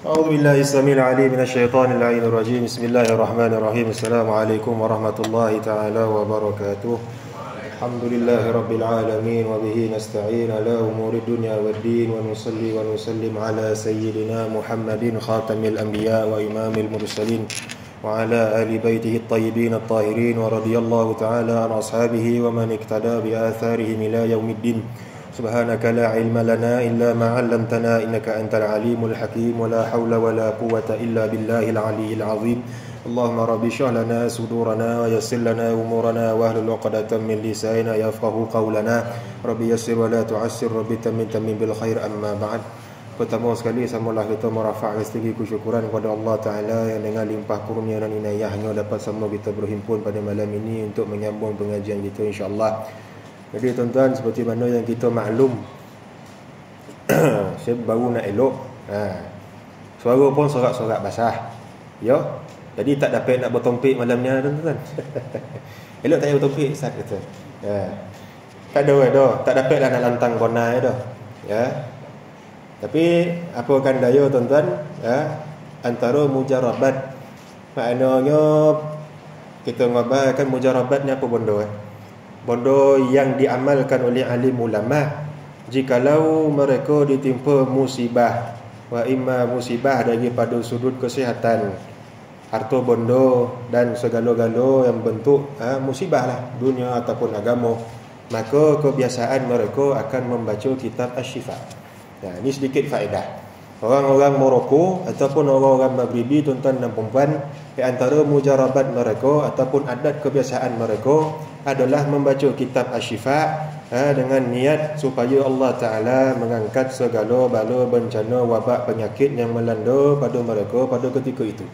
أعوذ بالله السميع العليم من الشيطان اللعين الرجيم. بسم الله الرحمن الرحيم. السلام عليكم ورحمة الله تعالى وبركاته. الحمد لله رب العالمين وبه نستعين على أمور الدنيا والدين، ونصلي ونسلم على سيدنا محمد خاتم الأنبياء وإمام المرسلين وعلى آل بيته الطيبين الطاهرين، ورضي الله تعالى عن أصحابه ومن اقتدى بآثارهم إلى يوم الدين. سبحانك لا علم لنا إلا ما علمتنا إنك أنت العليم الحكيم، ولا حول ولا قوة إلا بالله العلي العظيم. اللهم رب اشرح لنا صدورنا ويسر لنا أمورنا واحلل عقدة من لساننا يفقهوا قولنا. رب يسر ولا تعسر، رب تمم بالخير. أما بعد. Pertama sekali samalah kita merafakkan sedikit kesyukuran kepada Allah Ta'ala yang dengan limpah kurnia dan inayahnya dapat sama kita berhimpun pada malam ini untuk menyambung pengajian kita insya-Allah. Jadi tuan-tuan, seperti mana yang kita maklum, saya baru nak elok, suara pun sorak-sorak basah, ya. Jadi tak dapat nak bertompik malamnya tuan-tuan. Elok tak payah bertompik, Ustaz kata. Tak ada dah, tak dapat lah nak lantang konai dah. Ya. Tapi apa kan daya tuan-tuan, antara mujarabat, maknanya kita ngabarkan mujarabat ni apa benda benda yang diamalkan oleh alim ulama jikalau mereka ditimpa musibah, wa imma musibah daripada sudut kesihatan, harta benda dan segala-gala yang bentuk musibah lah, dunia ataupun agama, maka kebiasaan mereka akan membaca kitab Asy-Syifa. Ini sedikit faedah. Orang-orang Morocco ataupun orang-orang Maghribi, tuan-tuan dan puan, di antara mujarabat mereka ataupun adat kebiasaan mereka adalah membaca kitab Asy-Syifa dengan niat supaya Allah Ta'ala mengangkat segala bala, bencana, wabak, penyakit yang melanda pada mereka pada ketika itu.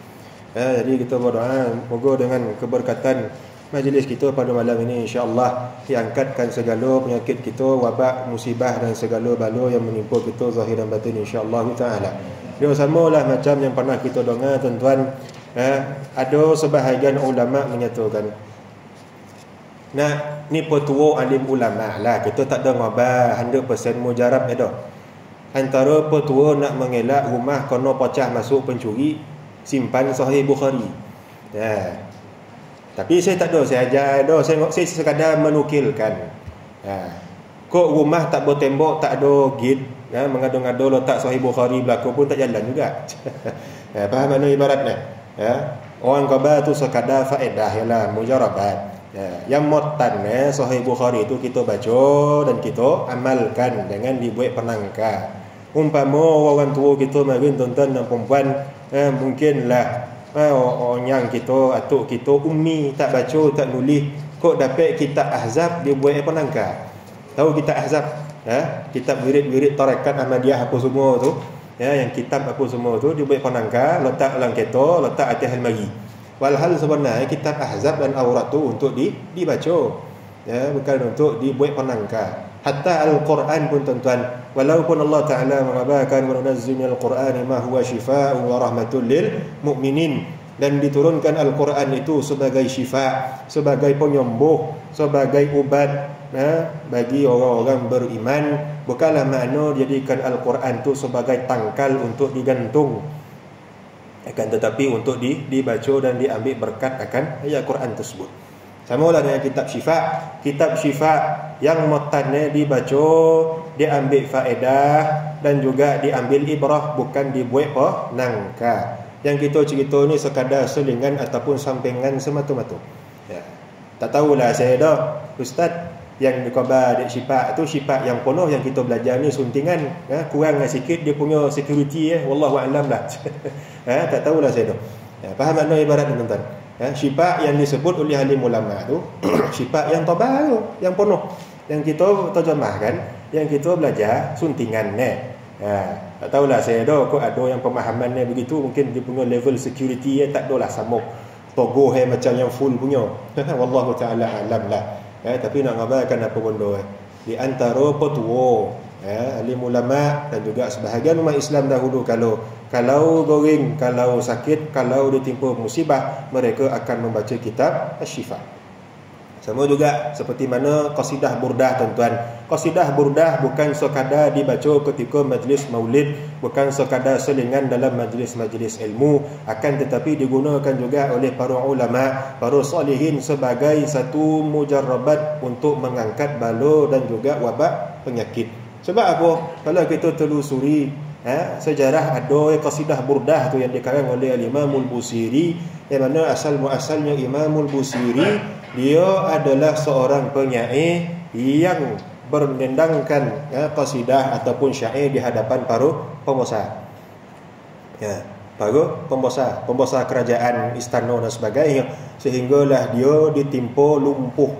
Jadi kita berdoa moga dengan keberkatan majlis kita pada malam ini insya-Allah diangkatkan segala penyakit kita, wabak, musibah dan segala bala yang menimpa kita zahir dan batin insya-Allah taala. Dia samalah macam yang pernah kita dengar tuan-tuan, ada sebahagian ulama menyatakan, nah ni petua alim ulama lah, kita tak ada ngabar 100% mujarab dah. Antara petua nak mengelak rumah kena pecah masuk pencuri, simpan Sahih Bukhari. Tapi saya tak ada, saya ajar dah, saya sekadar menukilkan. Kok rumah tak bertembok, tak ada gate, mengadu-ngadu letak Sahih Bukhari belakang pun tak jalan juga. Faham mana ibaratnya? Orang khabar tu sekadar faedah ialah mujarabat. Yang muatan Sahih Bukhari itu kita baca dan kita amalkan, jangan dibuat penangkar. Umpama orang tua kita marin tuan-tuan dan puan, mungkinlah orang kita, atuk kita ummi, tak baca, tak nulis, kok dapat kitab Ahzab dia buat penangkar. Tahu kitab Ahzab? Kitab wirid-wirid tarekat Ahmadiyah apa semua tu, yang kitab apa semua tu dia buat penangkar, letak dalam kereta, letak atas almari. Walhal sebenarnya kitab Ahzab dan Aurat tu untuk dibaca, bukan untuk dibuat penangkar. Hatta Al-Quran pun tuan-tuan, walaupun Allah Ta'ala mengabarkan wa nunazzilu minal Qur'ani ma huwa syifaa'un wa rahmatul lil mu'minin, dan diturunkan Al-Quran itu sebagai syifa', sebagai penyembuh, sebagai ubat bagi orang-orang beriman. Bukanlah makna jadikan Al-Quran itu sebagai tangkal untuk digantung, akan tetapi untuk dibaca dan diambil berkat akan ayat Quran tersebut. Sama lah dengan kitab Syifa. Kitab Syifa yang mutannya dibaca, diambil faedah dan juga diambil ibrah, bukan dibuat penangkar. Yang kita cerita ni sekadar selingan ataupun sampingan semata-mata. Tak tahulah saya dah, Ustaz, yang dikhabar di Syifa tu Syifa yang penuh yang kita belajar ni suntingan, kurang sikit dia punya security, wallahu a'lam lah. Tak tahulah saya dah. Faham makna ibarat tuan-tuan? Syifa yang disebut oleh alim ulama tu syifa yang tabah tu, yang penuh, yang kita terjemahkan, yang kita belajar suntingan ni. Tak tahulah saya dah, kok ada yang pemahamannya begitu, mungkin dia punya level security tak adalah sama togoh macam yang full punya. Wallahu taala alam lah. Tapi nak ngabarkan apa benda di antara petua alim ulama dan juga sebahagian umat Islam dahulu, kalau goreng, kalau sakit, kalau ditimpa musibah, mereka akan membaca kitab Asy-Syifa. Sama juga seperti mana qasidah burdah tuan-tuan. Qasidah burdah bukan sekadar dibaca ketika majlis maulid, bukan sekadar selingan dalam majlis-majlis ilmu, akan tetapi digunakan juga oleh para ulama, para salihin sebagai satu mujarrabat untuk mengangkat bala dan juga wabak penyakit. Sebab apa? Kalau kita telusuri sejarah ada qasidah burdah tu yang dikarang oleh Imamul Busiri, yang mana asal muasalnya Imamul Busiri dia adalah seorang penyair yang berdendangkan qasidah ataupun syair di hadapan para pembesar. Para pembesar kerajaan, istana dan sebagainya, sehinggalah dia ditimpa lumpuh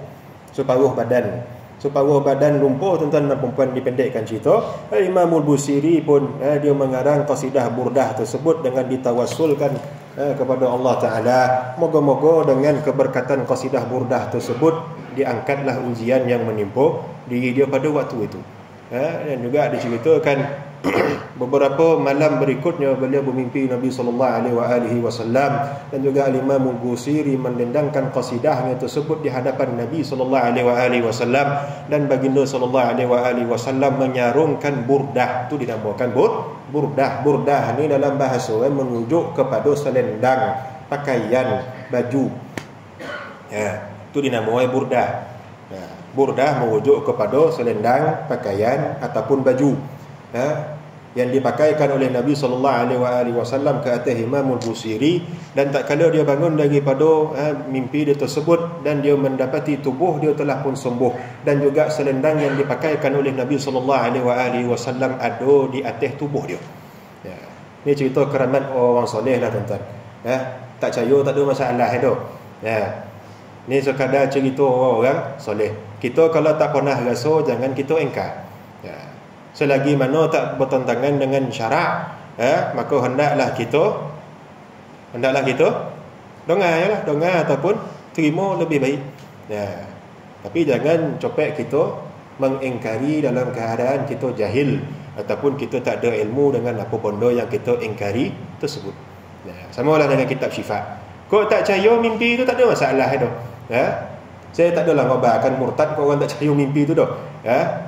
separuh badan. Separuh badan lumpuh, tuan-tuan dan perempuan, dipendekkan cerita. Imamul Busiri pun dia mengarang qasidah burdah tersebut dengan ditawassulkan kepada Allah Ta'ala. Moga-moga dengan keberkatan qasidah burdah tersebut diangkatlah ujian yang menimpa diri dia pada waktu itu. Dan juga diceritakan beberapa malam berikutnya beliau bermimpi Nabi SAW, dan juga Imam Busiri mendendangkan qasidahnya tersebut di hadapan Nabi SAW, dan baginda SAW menyarungkan burdah. Itu dinamakan burdah. Burdah ni dalam bahasa menunjuk kepada selendang, pakaian, baju. Itu dinamakan burdah. Burdah merujuk kepada selendang, pakaian ataupun baju yang dipakaikan oleh Nabi SAW ke atas Imamul Busiri. Dan tak kala dia bangun daripada mimpi dia tersebut dan dia mendapati tubuh dia telah pun sembuh, dan juga selendang yang dipakaikan oleh Nabi SAW ada di atas tubuh dia. Ini cerita keramat orang soleh lah tuan-tuan. Tak percaya tak ada masalah itu. Ini sekadar cerita orang soleh. Kita kalau tak pernah rasa, jangan kita engkar. Selagi mana tak bertentangan dengan syarak, maka hendaklah kita dengar ataupun terima lebih baik. Tapi jangan copek kita mengingkari dalam keadaan kita jahil ataupun kita tak ada ilmu dengan apa benda yang kita ingkari tersebut. Sama lah dengan kitab Syifa. Kau tak percaya mimpi itu, tak ada masalah itu. Saya tak adalah ngobatkan murtad kau orang tak percaya mimpi itu dah.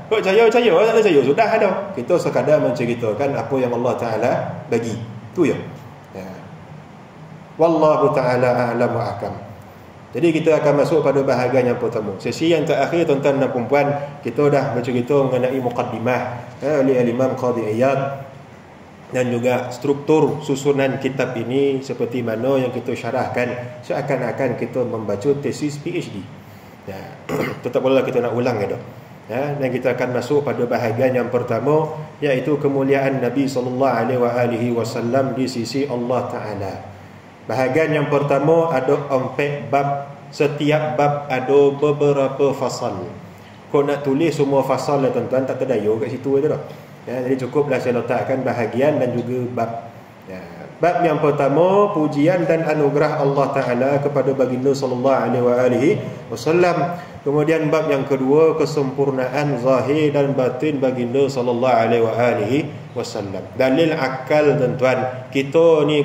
Kau percaya tak ada percaya sudah dah. Kita sekadar menceritakan apa yang Allah Taala bagi. Tu ya. Wallahu taala a'lam wa ahkam. Jadi kita akan masuk pada bahagian yang pertama. Sesi yang terakhir tuan-tuan dan puan-puan, kita dah bercerita mengenai muqaddimah oleh Imam Qadhi Iyad, dan juga struktur susunan kitab ini seperti mana yang kita syarahkan seakan-akan kita membaca tesis PhD. Tetap bolehlah kita nak ulang itu. Dan kita akan masuk pada bahagian yang pertama, iaitu kemuliaan Nabi SAW di sisi Allah Ta'ala. Bahagian yang pertama ada 4 bab. Setiap bab ada beberapa fasal. Kau nak tulis semua fasal lah tuan-tuan, tak terdaya kat situ aja dah. Jadi cukuplah saya letakkan bahagian dan juga bab. Bab yang pertama, pujian dan anugerah Allah Ta'ala kepada baginda SAW. Kemudian bab yang kedua, kesempurnaan zahir dan batin baginda SAW. Dalil akal tuan-tuan. Kita ni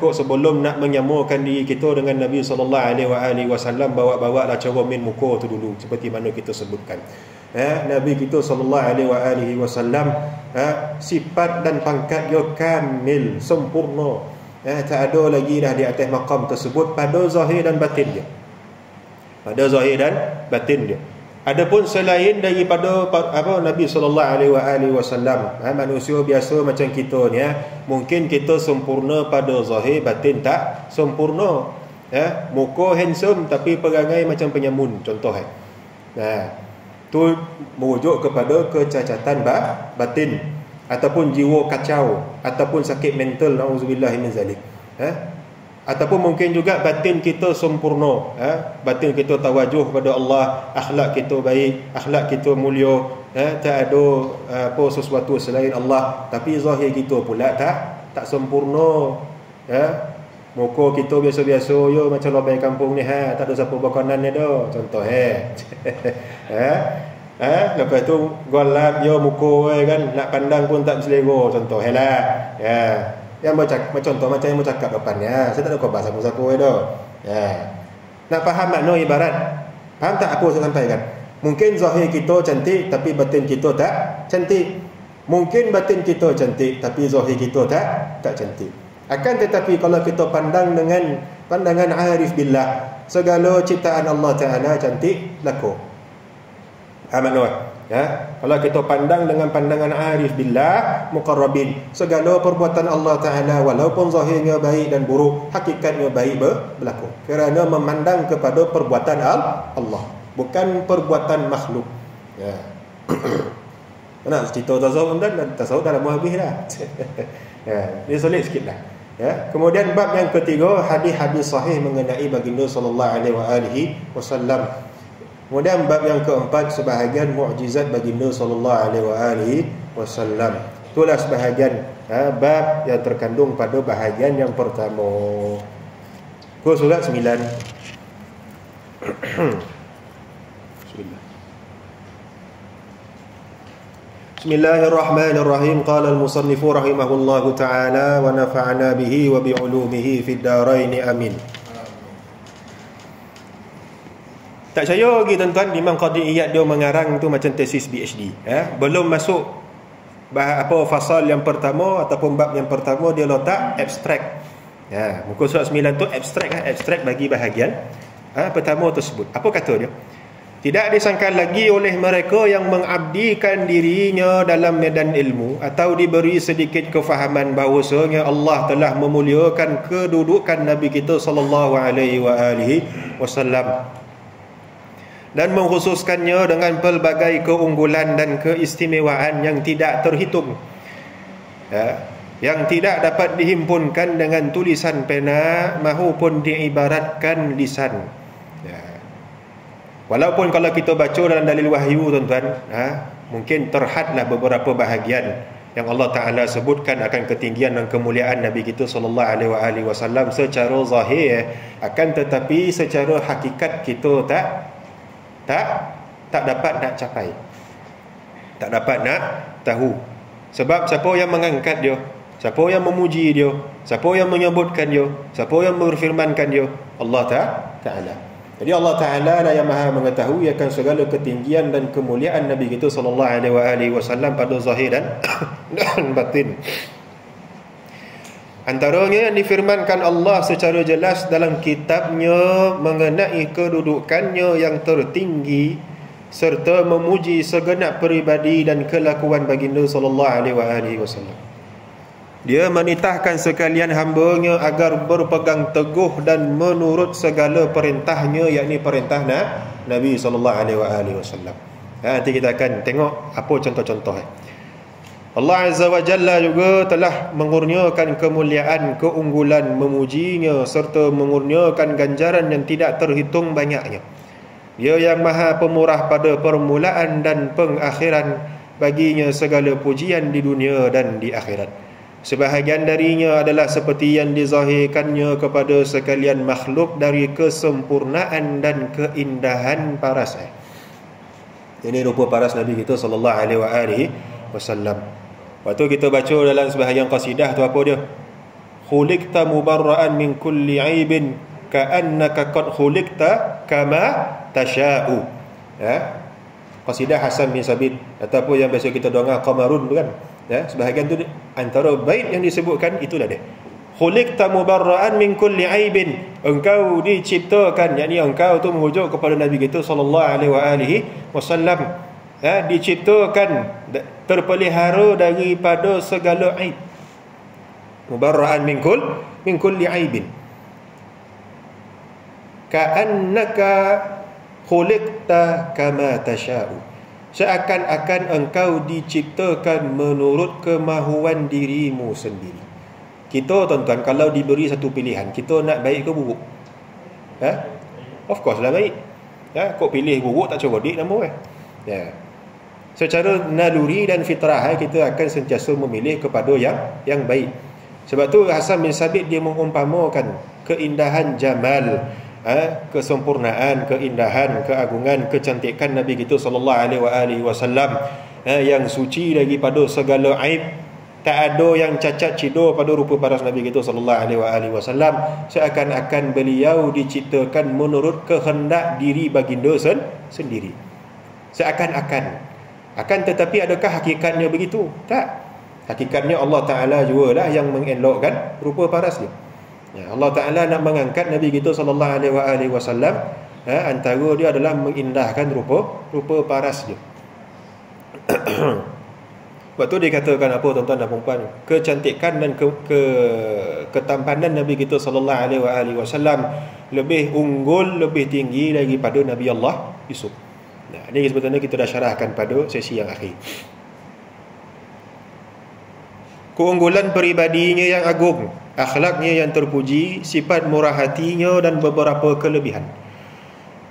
kok sebelum nak menyamakan diri kita dengan Nabi SAW, bawa-bawa lah cara main muka tu dulu, seperti mana kita sebutkan. Nabi kita SAW, sifat dan pangkat dia kamil, sempurna. Tak ada lagi dah di atas maqam tersebut pada zahir dan batin dia. Pada zahir dan batin dia. Adapun selain daripada Nabi SAW, manusia biasa macam kita ni, mungkin kita sempurna pada zahir, batin tak sempurna. Muka handsome tapi perangai macam penyamun, contoh. Tu merujuk kepada kecacatan batin ataupun jiwa kacau ataupun sakit mental, nauzubillah min zalik. Ataupun mungkin juga batin kita sempurna, batin kita tawajuh kepada Allah, akhlak kita baik, akhlak kita mulia, tak ada apa sesuatu selain Allah, tapi zahir kita pula tak sempurna. Muka kita biasa-biasa yo, macam lobai kampung ni, tak ada siapa berkanan ni dah, contoh lepas tu golap yo muka kan, nak pandang pun tak selera, contoh lah. Yang contoh macam yang bercakap depan ni, saya tak ada khabar siapa-siapa dah. Nak faham makna ibarat Faham tak apa saya sampaikan? Mungkin zahir kita cantik tapi batin kita tak cantik. Mungkin batin kita cantik tapi zahir kita tak cantik. Akan tetapi kalau kita pandang dengan pandangan arif billah, segala ciptaan Allah Ta'ala cantik laku. Amat Noah. Ya, kalau kita pandang dengan pandangan arif billah muqarrabin, segala perbuatan Allah Ta'ala walaupun zahirnya baik dan buruk, hakikatnya baik berlaku. Kerana memandang kepada perbuatan Allah, bukan perbuatan makhluk. Ya. Nak cerita tasawuf dan tasawuf dah lama habis dah. Ya, dia sulit sikit lah. Ya. Kemudian bab yang ketiga, hadis-hadis sahih mengenai baginda sallallahu alaihi wasallam. Kemudian bab yang keempat, sebahagian mukjizat baginda sallallahu alaihi wasallam. Itulah sebahagian bab yang terkandung pada bahagian yang pertama. Surat 9. Bismillah. Bismillahirrahmanirrahim. Qala al-musannifu rahimahullahu ta'ala wa nafa'ana bihi wa bi'ulumihi fid darain amin. Tak percaya lagi tuan-tuan, Imam Qadi Iyad dia mengarang tu macam tesis PhD. Belum masuk fasal yang pertama ataupun bab yang pertama, dia letak abstrak. Muka surat 9 tu abstrak bagi bahagian pertama tersebut. Apa kata dia? Tidak disangka lagi oleh mereka yang mengabdikan dirinya dalam medan ilmu atau diberi sedikit kefahaman bahawasanya Allah telah memuliakan kedudukan Nabi kita sallallahu alaihi wasallam dan mengkhususkannya dengan pelbagai keunggulan dan keistimewaan yang tidak terhitung, yang tidak dapat dihimpunkan dengan tulisan pena maupun diibaratkan lisan. Walaupun kalau kita baca dalam dalil wahyu tuan-tuan, mungkin terhadlah beberapa bahagian yang Allah Ta'ala sebutkan akan ketinggian dan kemuliaan Nabi kita sallallahu alaihi wasallam secara zahir, akan tetapi secara hakikat kita tak dapat nak capai, tak dapat nak tahu. Sebab siapa yang mengangkat dia, siapa yang memuji dia, siapa yang menyebutkan dia, siapa yang berfirmankan dia? Allah Ta'ala. Jadi Allah Ta'ala lah yang maha mengetahui akan segala ketinggian dan kemuliaan Nabi kita sallallahu alaihi wasallam pada zahir dan batin. Antaranya yang difirmankan Allah secara jelas dalam kitabnya mengenai kedudukannya yang tertinggi serta memuji segenap peribadi dan kelakuan baginda sallallahu alaihi wasallam. Dia menitahkan sekalian hamba-Nya agar berpegang teguh dan menurut segala perintahnya, yakni perintah Nabi sallallahu alaihi wasallam. Nanti kita akan tengok apa contoh-contoh. Allah Azza wa Jalla juga telah mengurniakan kemuliaan, keunggulan, memujinya serta mengurniakan ganjaran yang tidak terhitung banyaknya. Dia yang maha pemurah pada permulaan dan pengakhiran, baginya segala pujian di dunia dan di akhirat. Sebahagian darinya adalah seperti yang dizahirkannya kepada sekalian makhluk dari kesempurnaan dan keindahan paras. Ini rupa paras Nabi kita sallallahu alaihi wasallam. Waktu kita baca dalam sebahagian qasidah tu apa dia? Khuliqta mubarra'an min kulli aibin ka'annaka qad khuliqta kama tasha'u. Qasidah Hasan bin Sabit ataupun yang biasa kita dengar Qamarun tu kan. Sebahagian tu antara bait yang disebutkan itulah dia. Khuliqta mubarra'an min kulli aibin. Engkau diciptakan, yakni engkau tu merujuk kepada Nabi kita sallallahu alaihi wasallam. Diciptakan terpelihara daripada segala aib. Mubarra'an min kulli aibin. Ka'annaka khuliqta kama tasha'u. Seakan-akan engkau diciptakan menurut kemahuan dirimu sendiri. Kita tuan-tuan kalau diberi satu pilihan, kita nak baik ke buruk? Of course lah baik. Kau pilih buruk tak cerdik nama secara naluri dan fitrah kita akan sentiasa memilih kepada yang baik. Sebab tu Hasan bin Sabit dia mengumpamakan keindahan jamal, kesempurnaan, keindahan, keagungan, kecantikan Nabi kita sallallahu alaihi wasallam yang suci daripada segala aib, Tak ada yang cacat cidor pada rupa paras Nabi kita sallallahu alaihi wasallam, seakan-akan beliau diciptakan menurut kehendak diri baginda sendiri. Seakan-akan. Akan tetapi adakah hakikatnya begitu? Tak. Hakikatnya Allah Ta'ala jugalah yang mengelokkan rupa paras dia. Allah Ta'ala nak mengangkat Nabi kita sallallahu alaihi wasallam, antara dia adalah mengindahkan rupa paras dia. Sebab tu dikatakan apa tuan-tuan dan puan-puan, kecantikan dan ketampanan Nabi kita sallallahu alaihi wasallam lebih unggul, lebih tinggi daripada Nabi Allah Yusuf. Nah, ini sebetulnya kita dah syarahkan pada sesi yang akhir. Keunggulan peribadinya yang agung, akhlaknya yang terpuji, sifat murah hatinya dan beberapa kelebihan.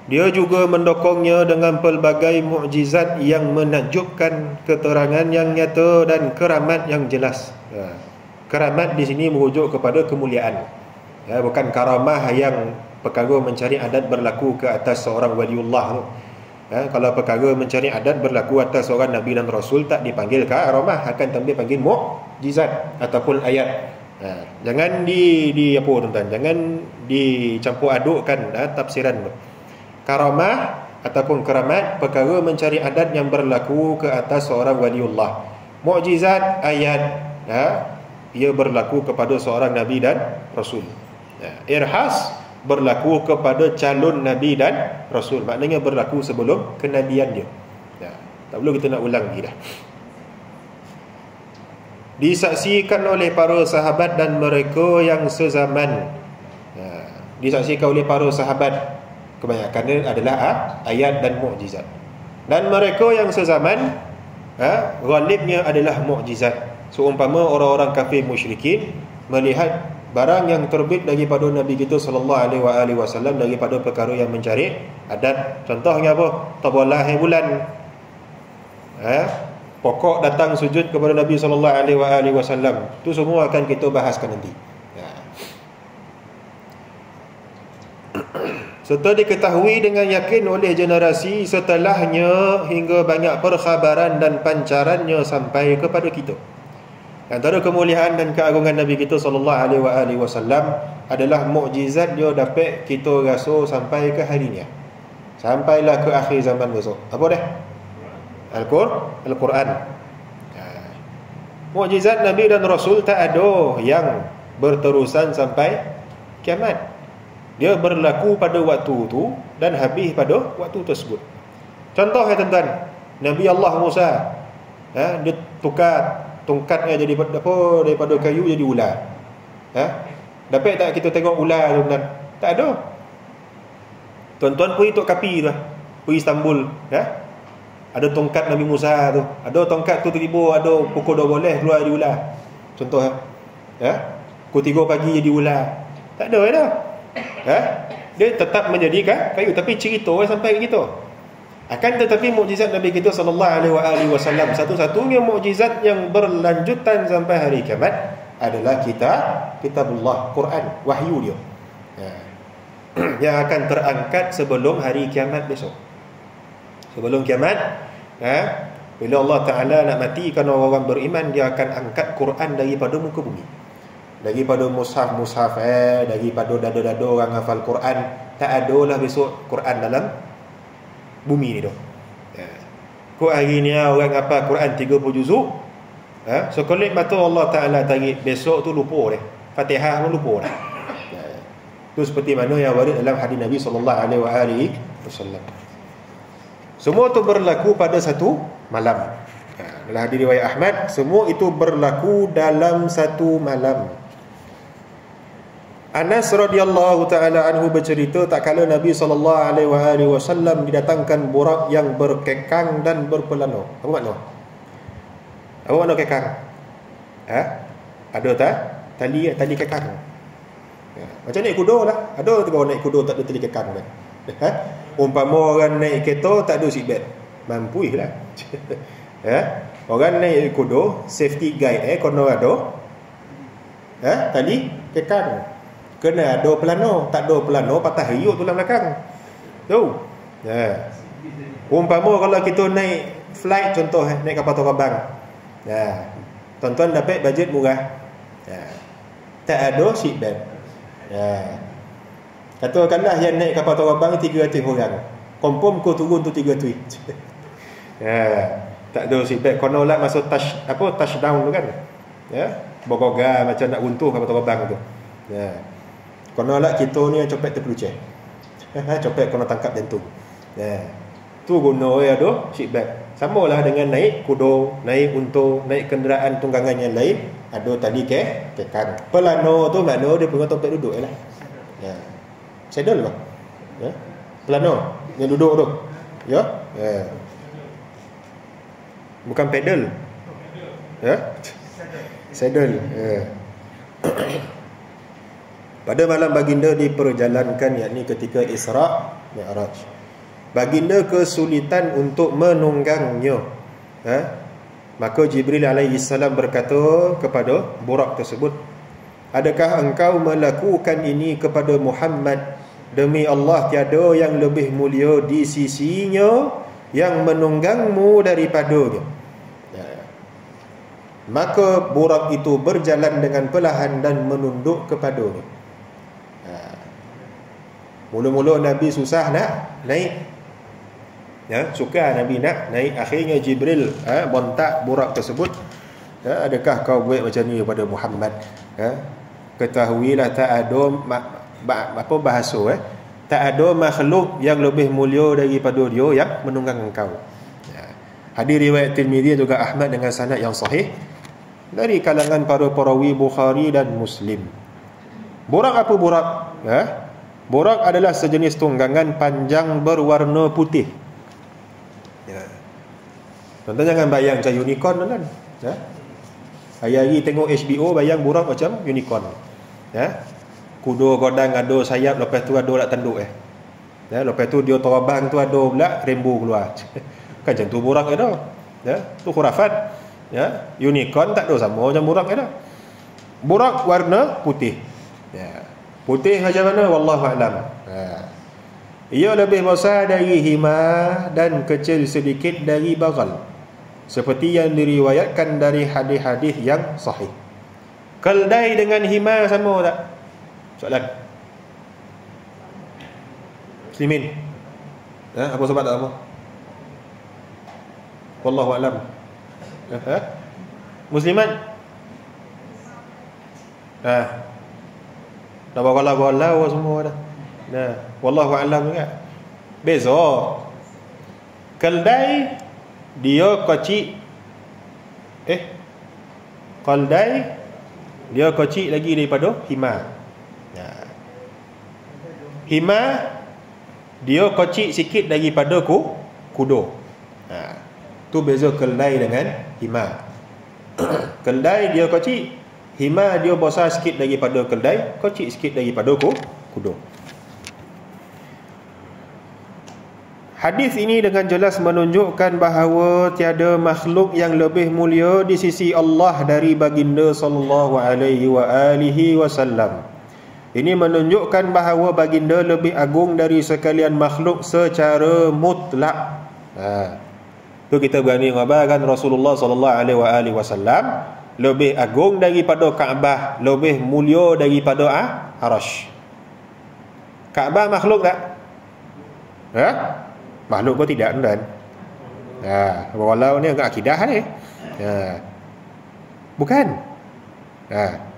Dia juga mendokongnya dengan pelbagai mukjizat yang menakjubkan, keterangan yang nyata dan keramat yang jelas. Keramat di sini merujuk kepada kemuliaan. Bukan karamah yang perkara mencari adat berlaku ke atas seorang waliullah. Kalau perkara mencari adat berlaku atas seorang Nabi dan Rasul, tak dipanggil karamah, akan dipanggil mukjizat ataupun ayat. Jangan apa tuan-tuan, jangan dicampur adukkan tafsiran tu. Karamah ataupun keramat perkara mencari adat yang berlaku ke atas seorang waliullah. Mukjizat ayat, ia berlaku kepada seorang Nabi dan Rasul. Irhas berlaku kepada calon Nabi dan Rasul, maknanya berlaku sebelum kenabian dia. Tak perlu kita nak ulang lagi dah. Disaksikan oleh para sahabat dan mereka yang sezaman. Disaksikan oleh para sahabat, kebanyakannya adalah ayat dan mukjizat. Dan mereka yang sezaman, ghalibnya adalah mukjizat. Seumpama orang-orang kafir musyrikin melihat barang yang terbit daripada Nabi kita sallallahu alaihi wasallam daripada perkara yang mencari adat. Contohnya apa? Tabalah bulan. Pokok datang sujud kepada Nabi sallallahu alaihi wasallam. Itu semua akan kita bahaskan nanti. Serta diketahui dengan yakin oleh generasi setelahnya hingga banyak perkhabaran dan pancarannya sampai kepada kita. Antara kemuliaan dan keagungan Nabi kita sallallahu alaihi wasallam adalah mukjizat dia dapat kita rasa sampai ke hari ni. Sampailah ke akhir zaman besok. Apa dah? Al-Quran. Mukjizat Nabi dan Rasul tak ada yang berterusan sampai kiamat. Dia berlaku pada waktu itu dan habis pada waktu tersebut. Contoh tuan-tuan, Nabi Allah Musa, dia tukar tongkatnya jadi apa, daripada kayu jadi ular. Dapat tak kita tengok ular tuan-tuan? Tak ada. Tuan-tuan pergi Tok Kapi tu, pergi Istanbul, ada tongkat Nabi Musa tu, ada tongkat tu tiba ada pukul 2 boleh keluar jadi ular. Contoh pukul 3 pagi jadi ular. Tak ada dah. Dia tetap menjadi kayu, tapi cerita sampai ke kita. Akan tetapi mukjizat Nabi kita sallallahu alaihi wasallam, satu-satunya mukjizat yang berlanjutan sampai hari kiamat adalah kitabullah, Quran, wahyu dia. Yang akan terangkat sebelum hari kiamat besok. Sebelum kiamat, bila Allah Ta'ala nak matikan orang-orang beriman, dia akan angkat Quran daripada muka bumi. Daripada mushaf, daripada dada-dada orang hafal Quran. Tak adalah besok Quran dalam bumi ni tu. Kau hari ni orang hafal Quran 30 juzuk, sekelip mata Allah Ta'ala tarik, besok tu lupa dah. Fatihah pun lupa dah. Itu seperti mana yang warid dalam hadis Nabi sallallahu alaihi wasallam. Semua itu berlaku pada satu malam. Dalam hadis riwayat Ahmad, semua itu berlaku dalam satu malam. Anas radhiyallahu taala anhu bercerita, tak kala Nabi sallallahu alaihi wasallam didatangkan burak yang berkekang dan berpelana. Apa makna? Apa makna kekang? Ada tak? Tali kekang. Macam naik kuda lah. Ada orang naik kuda tak ada tali kekang kan? Umpama orang naik kereta tak ada seatbelt, mampu lah. Orang naik kuda safety guide kono ada tali kekang. Kena ada pelana, tak ada pelana patah hiuk tulang belakang. Tu. Umpama kalau kita naik flight, contoh naik kapal terbang. Tuan-tuan dapat bajet murah. Tak ada seat belt. Katakanlah yang naik kapal terbang 300 orang. Confirm kau turun tu 300. Tak ada seat belt. Kono lah masuk touchdown tu kan. Bogoga macam nak runtuh kapal terbang tu. Kono lah kita ni copet terpeluceh. Copet kena tangkap jantung. Tu guna ada seat belt. Samalah dengan naik kuda, naik unta, naik kenderaan tunggangan yang lain, ada tali kekang. Pelano tu makna dia punya tempat duduk lah. Saddle bang. Pelano yang duduk tu. Bukan pedal. Saddle. Pada malam baginda diperjalankan, yakni ketika Isra' Mi'raj, baginda kesulitan untuk menunggangnya. Maka Jibril alaihi salam berkata kepada burak tersebut, adakah engkau melakukan ini kepada Muhammad? Demi Allah, tiada yang lebih mulia di sisinya yang menunggangmu daripadanya. Maka burak itu berjalan dengan perlahan dan menunduk kepadanya. Mula-mula Nabi susah nak naik, suka Nabi nak naik. Akhirnya Jibril bontak burak tersebut, adakah kau buat macam ni kepada Muhammad? Ketahuilah tak ada bahasa tak ada makhluk yang lebih mulia daripada dia yang menunggang engkau. Hadis riwayat Tirmizi juga Ahmad dengan sanad yang sahih dari kalangan para perawi Bukhari dan Muslim. Burak apa burak? Burak adalah sejenis tunggangan panjang berwarna putih. Tuan-tuan jangan bayang macam unicorn kan. Hari-hari tengok HBO bayang burak macam unicorn. Kuda godang ada sayap, lepas tu ada nak tanduk lepas tu dia terbang tu ada pula rainbow keluar. Kan macam tu burak ada. Tu khurafat. Unicorn tak ada sama macam burak ada. Burak warna putih. Putih macam mana? Wallahu a'lam. Ia lebih besar dari hima dan kecil sedikit dari bagal, seperti yang diriwayatkan dari hadis-hadis yang sahih. Keldai dengan hima sama tak? Soalan. Muslimin. Apa sebab tak sama? Wallahu a'lam. Muslimat. Dah bawa semua dah. Wallahu a'lam juga. Beza. Keldai dia kecil. Keldai dia kecil lagi daripada hima. Hima dia kecil sikit daripada kuda. Tu beza keldai dengan hima. Keldai dia kecil, hima dia besar sikit daripada keldai, kecil sikit daripada kuda. Hadis ini dengan jelas menunjukkan bahawa tiada makhluk yang lebih mulia di sisi Allah dari baginda sallallahu alaihi wasallam. Ini menunjukkan bahawa baginda lebih agung dari sekalian makhluk secara mutlak. Tu kita berani mengabarkan Rasulullah sallallahu alaihi wasallam lebih agung daripada Kaabah, lebih mulia daripada Arasy. Kaabah makhluk tak? Makhluk pun tidak, tuan. Walau ni agak akidah ni. Bukan.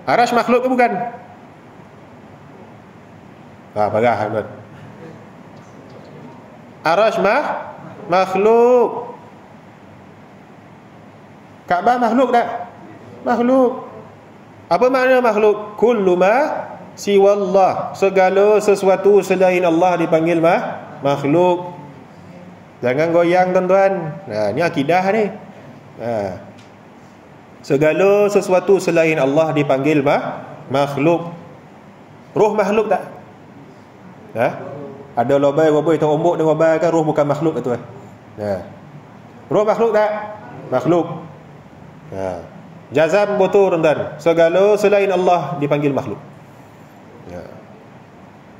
Arasy makhluk ke bukan? Parah tuan. Arasy makhluk. Kaabah makhluk tak? Makhluk. Apa makna makhluk? Kullu ma siwallah. Segala sesuatu selain Allah dipanggil makhluk. Jangan goyang tuan-tuan. Ni akidah ni. Segala sesuatu selain Allah dipanggil makhluk. Roh makhluk tak? Ada lobai-lobai terombok dengan lobai kan roh bukan makhluk ke tuan? Roh makhluk tak? Makhluk. Jazam betul tuan-tuan. Segala selain Allah dipanggil makhluk.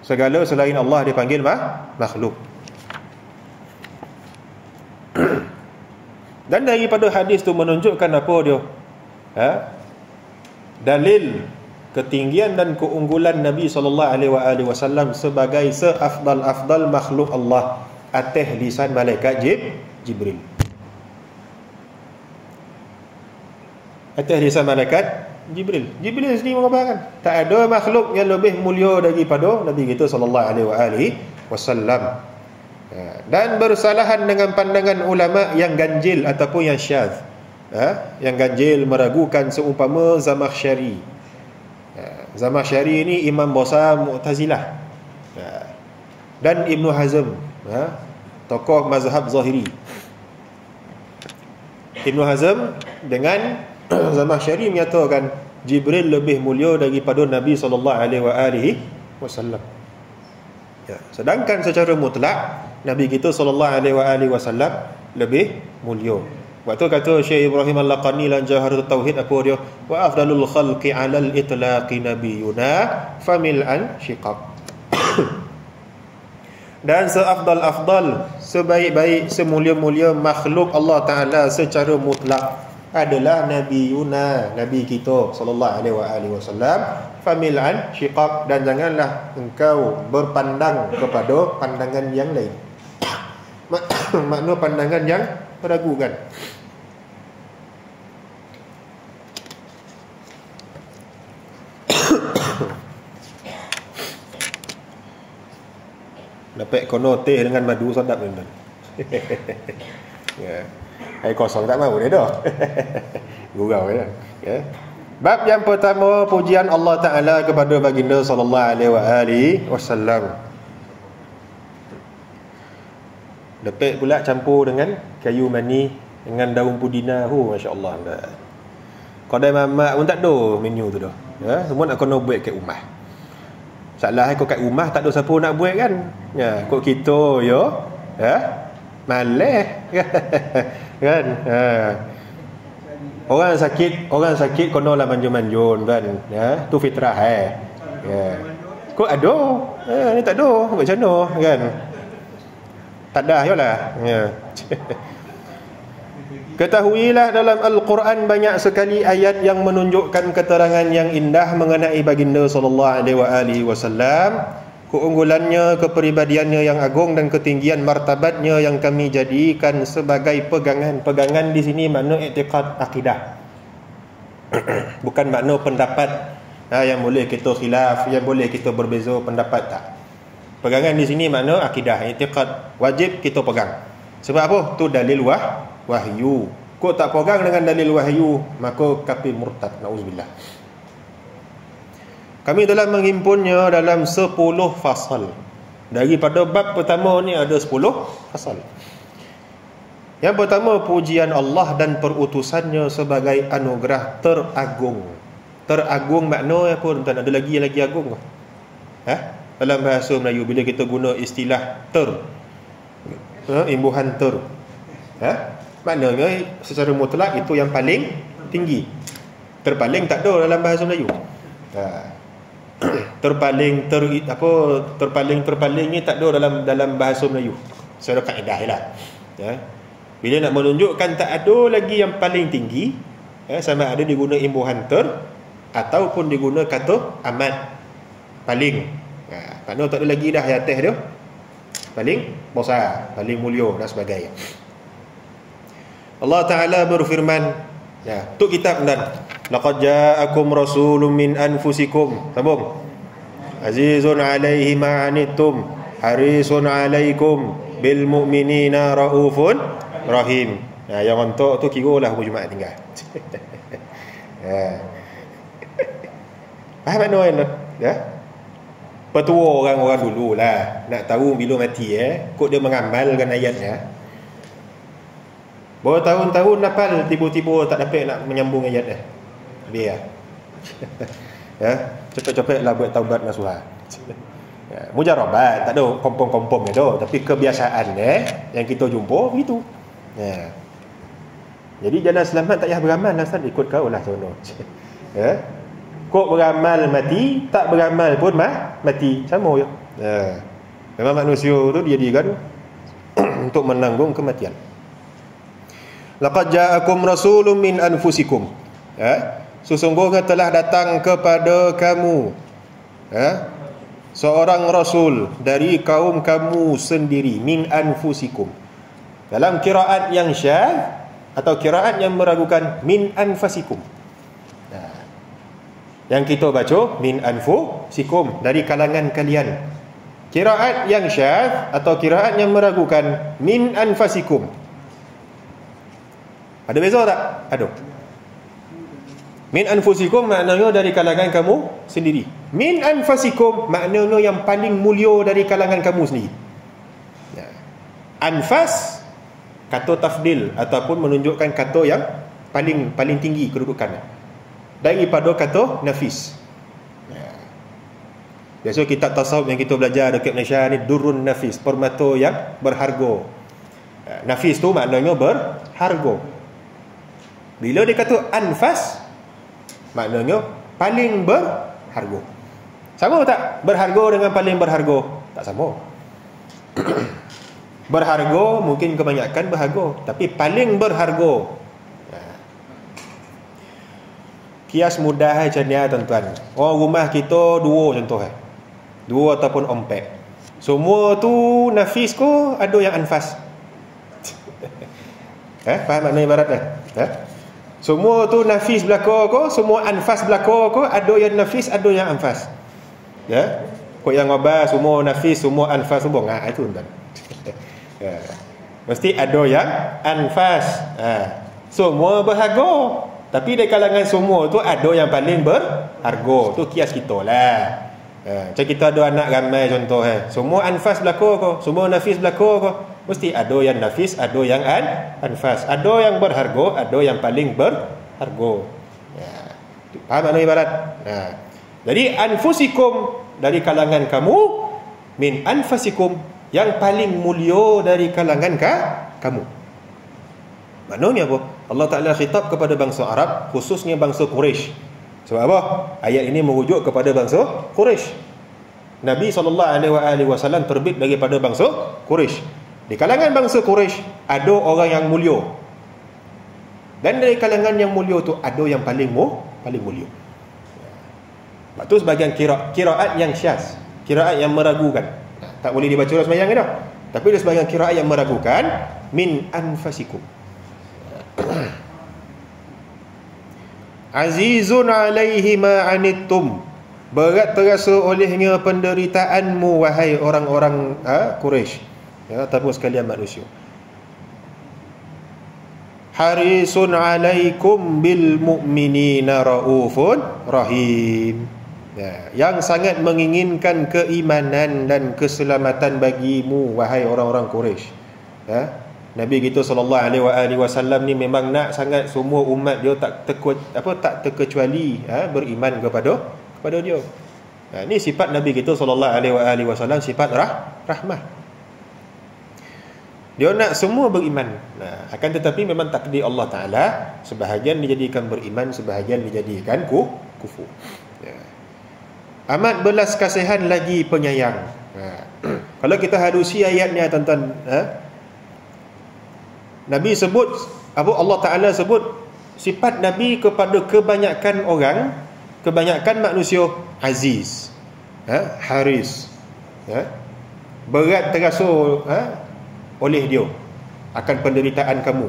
Segala selain Allah dipanggil makhluk. Dan daripada hadis tu menunjukkan apa dia? dalil ketinggian dan keunggulan Nabi SAW sebagai seafdal-afdal makhluk Allah atas lisan malaikat Jibril. Atas lisan malaikat Jibril sendiri mengabarkan tak ada makhluk yang lebih mulia daripada Nabi kita SAW. Dan bersalahan dengan pandangan ulama yang ganjil ataupun yang syadz, yang ganjil meragukan seumpama Zamakhsyari. Zamakhsyari ini imam besar Mu'tazilah, dan Ibnu Hazm, tokoh mazhab Zahiri. Ibnu Hazm dengan Zamakhsyari menyatakan Jibril lebih mulia daripada Nabi SAW. Sedangkan secara mutlak Nabi kita SAW lebih mulia. Waktu kata Syekh Ibrahim Al-Laqani dalam Jawharatul Tauhid, apa dia? Wa afdalul khalqi 'alal itlaqi nabiyuna famil'an syiqaq. Dan seafdal-afdal, sebaik-baik, semulia-mulia makhluk Allah Ta'ala secara mutlak adalah nabiyuna, Nabi kita SAW. Famil'an syiqaq, dan janganlah engkau berpandang kepada pandangan yang lain. Makna pandangan yang meragukan. Dapat kono teh dengan madu sedap tuan-tuan. Ya. Air kosong tak mau dia dah. Gurau ya. Ya. Bab yang pertama, pujian Allah Taala kepada baginda sallallahu alaihi wasallam. Dapat pula campur dengan kayu mani dengan daun pudina. Masya-Allah. Kedai mamak pun tak ada menu tu dah. Ya, semua nak kena buat kat rumah. Salah kau kat rumah tak ada siapa nak buat kan? Ya, kok kita yo, ya. Malas kan? Orang sakit konolah manjun-manjun kan. Ya, tu fitrah ya. Kok ada? Ni tak ada. Macam mana kan? Tak dah yalah. Ya. Ketahuilah dalam Al-Quran banyak sekali ayat yang menunjukkan keterangan yang indah mengenai baginda sallallahu alaihi wasallam, keunggulannya, kepribadiannya yang agung dan ketinggian martabatnya yang kami jadikan sebagai pegangan. Pegangan di sini makna i'tiqad, akidah. Bukan makna pendapat yang boleh kita khilaf, yang boleh kita berbeza pendapat, tak. Pegangan di sini makna akidah, i'tiqad, wajib kita pegang. Sebab apa? Tu dalil wahyu. Kau tak pegang dengan dalil wahyu, maka kafir murtad, nauzubillah. Kami telah menghimpunnya dalam 10 fasal. Daripada bab pertama ni ada 10 fasal. Yang pertama, pujian Allah dan perutusannya sebagai anugerah teragung. Teragung makna apa tuan-tuan? Ada lagi yang lagi agung ke? Dalam bahasa Melayu bila kita guna istilah imbuhan maknanya secara mutlak itu yang paling tinggi. Terpaling tak ada dalam bahasa Melayu. Terpaling ni tak ada dalam bahasa Melayu secara kaedah lah. Bila nak menunjukkan tak ada lagi yang paling tinggi, sama ada diguna imbuhan ataupun diguna kata amat, paling. Maknanya tak ada lagi dah yang atas dia paling besar, paling mulia dan sebagainya. Allah Ta'ala berfirman, tu kitab dan laqad ja'akum rasulun min anfusikum, sambung, azizun alaihi ma'anittum harisun alaikum bil mu'minina raufun rahim. Yang untuk tu kira lah Jumaat tinggal. Faham makna kan? Ya. Petua orang-orang dulu lah, nak tahu bila mati kok dia mengamalkan ayatnya. Bertahun-tahun hafal, tiba-tiba tak dapat nak menyambung ayat dah. Biar. Cepat-cepat lah buat taubat nasuha. Mujarabat, tak ada kompom-kompom tu, tapi kebiasaan yang kita jumpa begitu. Jadi jalan selamat tak payah beramal lah, Ustaz, ikut kau lah sono. Kok beramal mati, tak beramal pun mati, sama je. Memang manusia tu dijadikan untuk menanggung kematian. Laqad ja'akum rasulun min anfusikum. Sesungguhnya telah datang kepada kamu seorang rasul dari kaum kamu sendiri, min anfusikum. Dalam qiraat yang syadz atau qiraat yang meragukan, min anfasikum. Yang kita baca min anfusikum, dari kalangan kalian. Qiraat yang syadz atau qiraat yang meragukan, min anfasikum. Ada beza tak? Ada. Min anfusikum maknanya dari kalangan kamu sendiri. Min anfasikum maknanya yang paling mulia dari kalangan kamu sendiri. Anfas kata tafdil ataupun menunjukkan kata yang paling tinggi kedudukannya daripada kata nafis. Biasa kitab tasawuf yang kita belajar dekat Malaysia ni, durun nafis, permata yang berharga. Nafis tu maknanya berharga. Bila dia kata anfas, maknanya paling berharga. Sama tak berharga dengan paling berharga? Tak sama. Berharga mungkin kebanyakan berharga, tapi paling berharga, kias mudah macam ni tuan-tuan. Rumah kita dua contoh, dua ataupun empat. Semua tu nafis ko, ada yang anfas. Faham makna ibarat dah? Semua tu nafis belaka ko, semua anfas belaka ko, ada yang nafis, ada yang anfas. Kau yang ngobar semua nafis, semua anfas, semua itu tuan. Mesti ada yang anfas. Semua berharga, tapi di kalangan semua tu ada yang paling berharga. Tu kias kita lah. Macam kita ada anak ramai contoh, semua anfas belaka ko, semua nafis belaka ko, mesti ada yang nafis, ada yang anfas, ada yang berharga, ada yang paling berharga. Faham makna ibarat? Jadi anfusikum dari kalangan kamu, min anfasikum yang paling mulia dari kalangan kamu. Maknanya apa? Allah Ta'ala khitab kepada bangsa Arab, khususnya bangsa Quraisy. Sebab apa? Ayat ini merujuk kepada bangsa Quraisy. Nabi SAW terbit daripada bangsa Quraisy. Di kalangan bangsa Quraisy ada orang yang mulia, dan dari kalangan yang mulia tu ada yang paling mulia. Sebab tu sebahagian kiraat yang syaz, kiraat yang meragukan, tak boleh dibaca dalam sembahyang dah. Tapi ada sebahagian kiraat yang meragukan, min anfasikum. Azizun alaihi ma anittum, berat terasa olehnya penderitaanmu wahai orang-orang Quraisy, ataupun sekalian manusia. Harisun alaikum bil mu'minina raufun rahim, yang sangat menginginkan keimanan dan keselamatan bagimu wahai orang-orang Quraisy. Nabi kita sallallahu alaihi wasallam ni memang nak sangat semua umat dia tak terkecuali beriman kepada dia. Ini sifat Nabi kita sallallahu alaihi wasallam, sifat rahmah. Dia nak semua beriman. Akan tetapi memang takdir Allah Taala, sebahagian dijadikan beriman, sebahagian dijadikan kufur. Amat belas kasihan lagi penyayang. Kalau kita harusi ayatnya tuan-tuan, Nabi sebut, Allah Ta'ala sebut sifat Nabi kepada kebanyakan orang, kebanyakan manusia, aziz, haris, berat terasa oleh dia akan penderitaan kamu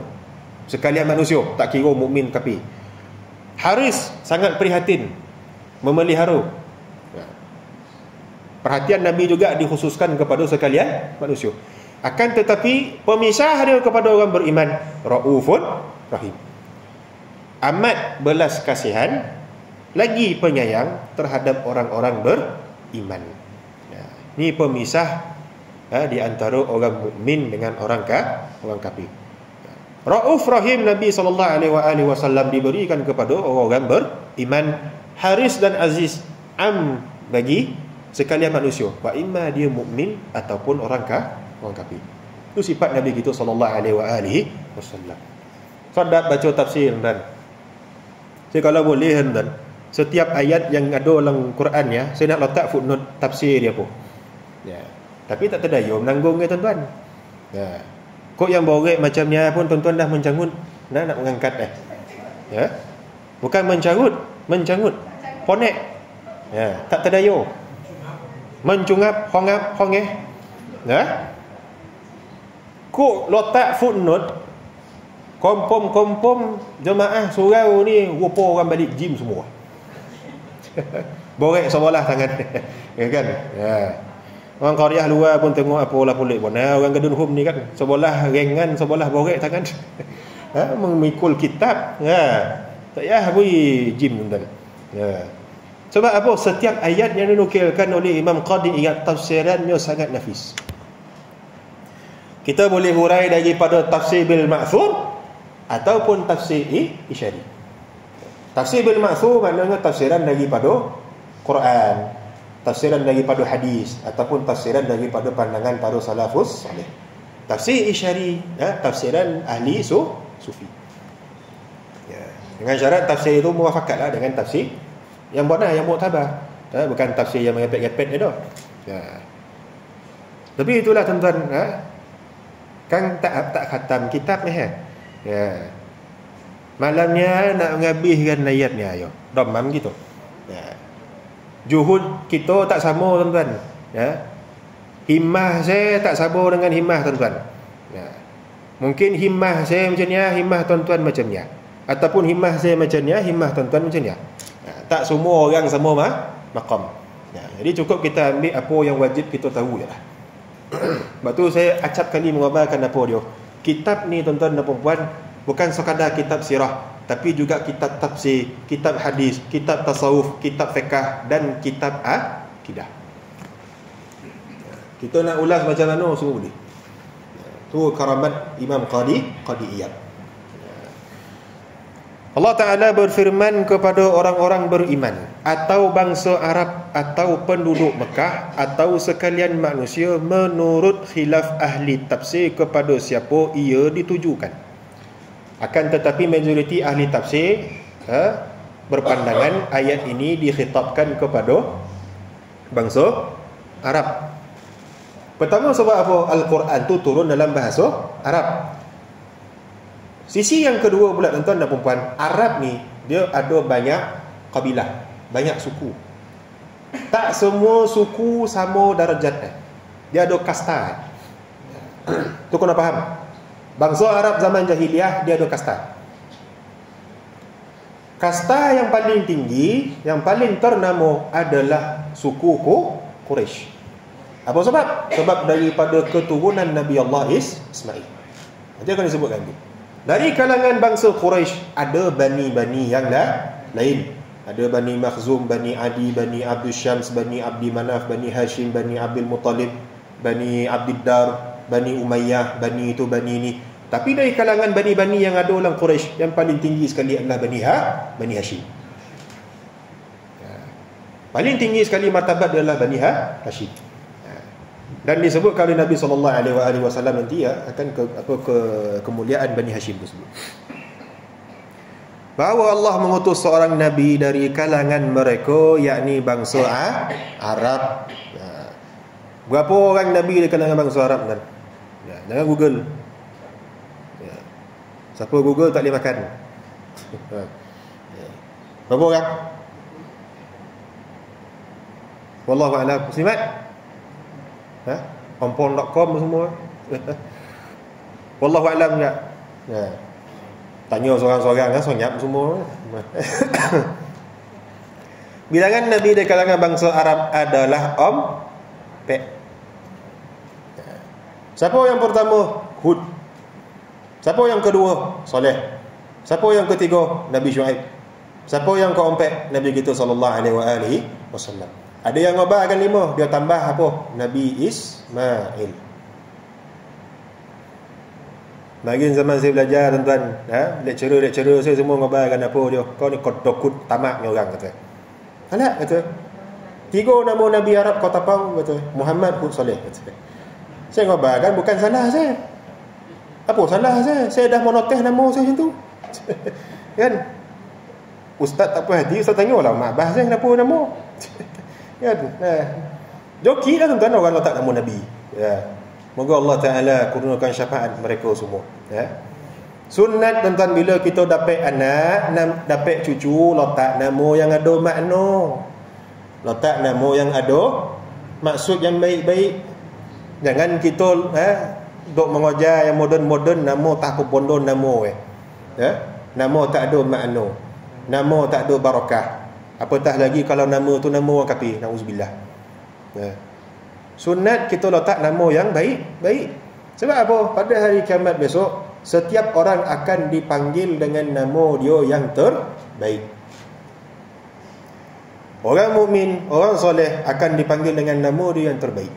sekalian manusia, tak kira mukmin kafir. Haris, sangat prihatin, memelihara. Perhatian Nabi juga dikhususkan kepada sekalian manusia. Akan tetapi pemisah dia kepada orang beriman, raufun rahim, amat belas kasihan lagi penyayang terhadap orang-orang beriman. Ini pemisah di antara orang mukmin dengan orang kafir. Rauf rahim Nabi SAW diberikan kepada orang beriman. Haris dan aziz bagi sekalian manusia, wa imma dia mukmin ataupun orang kafir. Itu sifat Nabi kita SAW. Sadat baca tafsir dan saya kalau boleh dan setiap ayat yang ada dalam Quran saya nak letak footnote tafsir dia pun. Tapi tak terdaya menanggung tuan-tuan. Kok yang borek macam ni pun tuan-tuan dah mencangut nak mengangkat Bukan mencangut. Ponek. Ya, tak terdayu. Mencungap, hongeh. Ya. Kok letak footnote, kompom jemaah surau ni rupa orang balik gym semua. Borek sebelah tangan. Ya kan? Ya. Orang Korea luar pun tengok apa olah pulik pun. Orang gedun hum ni kan sebelah rengan, sebelah borek tangan. Memikul kitab. Tak payah pergi gym tuan. Sebab apa? Setiap ayat yang dinukilkan oleh Imam Qadi ingat tafsirannya sangat nafis. Kita boleh hurai daripada tafsir bil ma'thur ataupun tafsir isyari. Tafsir bil ma'thur maknanya tafsiran daripada Quran, tafsiran daripada hadis ataupun tafsiran daripada pandangan para salafus salih. Tafsir isyari, tafsiran ahli sufi. Ya. Dengan syarat tafsir itu muwafaqatlah dengan tafsir yang benar, yang muktabar. Bukan tafsir yang mengepek-ngepek itu. Ya. Tapi itulah tuan-tuan, kan tak khatam kitab ni. Ya. Malamnya nak menghabiskan ayatnya ayo. Domam gitu. Ya. Juhud kita tak sama tuan-tuan. Ya. Himmah saya tak sama dengan himmah tuan-tuan. Ya. Mungkin himmah saya macam ni, himmah tuan-tuan macam ni. Ataupun himmah saya macam ni, himmah tuan-tuan macam ni. Ya. Tak semua orang sama maqam. Ya. Jadi cukup kita ambil apa yang wajib kita tahu je lah. Sebab tu saya acap kali mengabarkan apa dia. Kitab ni tuan-tuan dan puan-puan bukan sekadar kitab sirah, tapi juga kitab tafsir, kitab hadis, kitab tasawuf, kitab fiqh dan kitab akidah. Kita nak ulas macam mana semua boleh. Tu karamat Imam Qadi Iyad. Allah Ta'ala berfirman kepada orang-orang beriman atau bangsa Arab atau penduduk Mekah atau sekalian manusia menurut khilaf ahli tafsir kepada siapa ia ditujukan. Akan tetapi majoriti ahli tafsir berpandangan ayat ini dikhitabkan kepada bangsa Arab. Pertama sebab apa? Al-Quran tu turun dalam bahasa Arab. Sisi yang kedua pula tuan-tuan dan puan-puan, Arab ni dia ada banyak kabilah, banyak suku. Tak semua suku sama darjatnya. Dia ada kasta. Tu kena faham. Bangsa Arab zaman jahiliah dia ada kasta. Kasta yang paling tinggi, yang paling ternama adalah suku Quraisy. Apa sebab? Sebab daripada keturunan Nabi Allah Ismail. Nanti akan disebutkan tu. Dari kalangan bangsa Quraisy ada bani-bani yang lain. Ada Bani Makhzum, Bani Adi, Bani Abdul Syams, Bani Abdi Manaf, Bani Hashim, Bani Abdul Muttalib, Bani Abdiddar, Bani Umayyah, Bani itu, Bani ini. Tapi dari kalangan bani-bani yang ada dalam Quraisy, yang paling tinggi sekali adalah Bani Hashim. Paling tinggi sekali martabat adalah Bani Hashim. Dan disebutkan oleh Nabi SAW nanti akan kemuliaan Bani Hashim tersebut. Bahawa Allah mengutus seorang Nabi dari kalangan mereka, yakni bangsa Arab. Berapa orang Nabi dari kalangan bangsa Arab kan? Jangan Google. Siapa Google tak boleh makan. Berapa orang? Wallahu a'lam. Muslimat? Kompon.com semua. Wallahu a'lam enggak? Tanya seorang-seorang sonyap semua. Bilangan Nabi dari kalangan bangsa Arab adalah Pek. Siapa yang pertama? Hud. Siapa yang kedua? Saleh. Siapa yang ketiga? Nabi Syuaib. Siapa yang keempat? Nabi kita sallallahu alaihi wasallam. Ada yang ngabarkan 5, dia tambah apa? Nabi Ismail. Bagian zaman saya belajar tuan-tuan, lecturer saya semua ngabarkan apa dia. Kau ni kodokut tamaknya orang kata. Alah kata. 3 nama Nabi Arab kau tapau kata. Muhammad, Hud, Saleh kata. Saya ngabarkan bukan salah saya. Apa salah saya? Saya dah monoteh nama saya macam tu. Kan? Ustaz tak puas hati, ustaz tanyalah mak abah saya kenapa nama. Kan? Joki lah tuan-tuan orang letak nama Nabi. Ya. Moga Allah Ta'ala kurniakan syafaat mereka semua. Ya. Sunat tuan-tuan bila kita dapat anak, dapat cucu, letak nama yang ada makna. Letak nama yang ada maksud yang baik-baik. Jangan kita duk mengajar yang moden-moden, nama tak apa pondon nama nama tak ada makna. Nama tak ada barakah. Apatah lagi kalau nama tu nama orang kafir, nauzubillah. Sunat kita letak nama yang baik-baik. Sebab apa? Pada hari kiamat besok, setiap orang akan dipanggil dengan nama dia yang terbaik. Orang mukmin, orang soleh akan dipanggil dengan nama dia yang terbaik.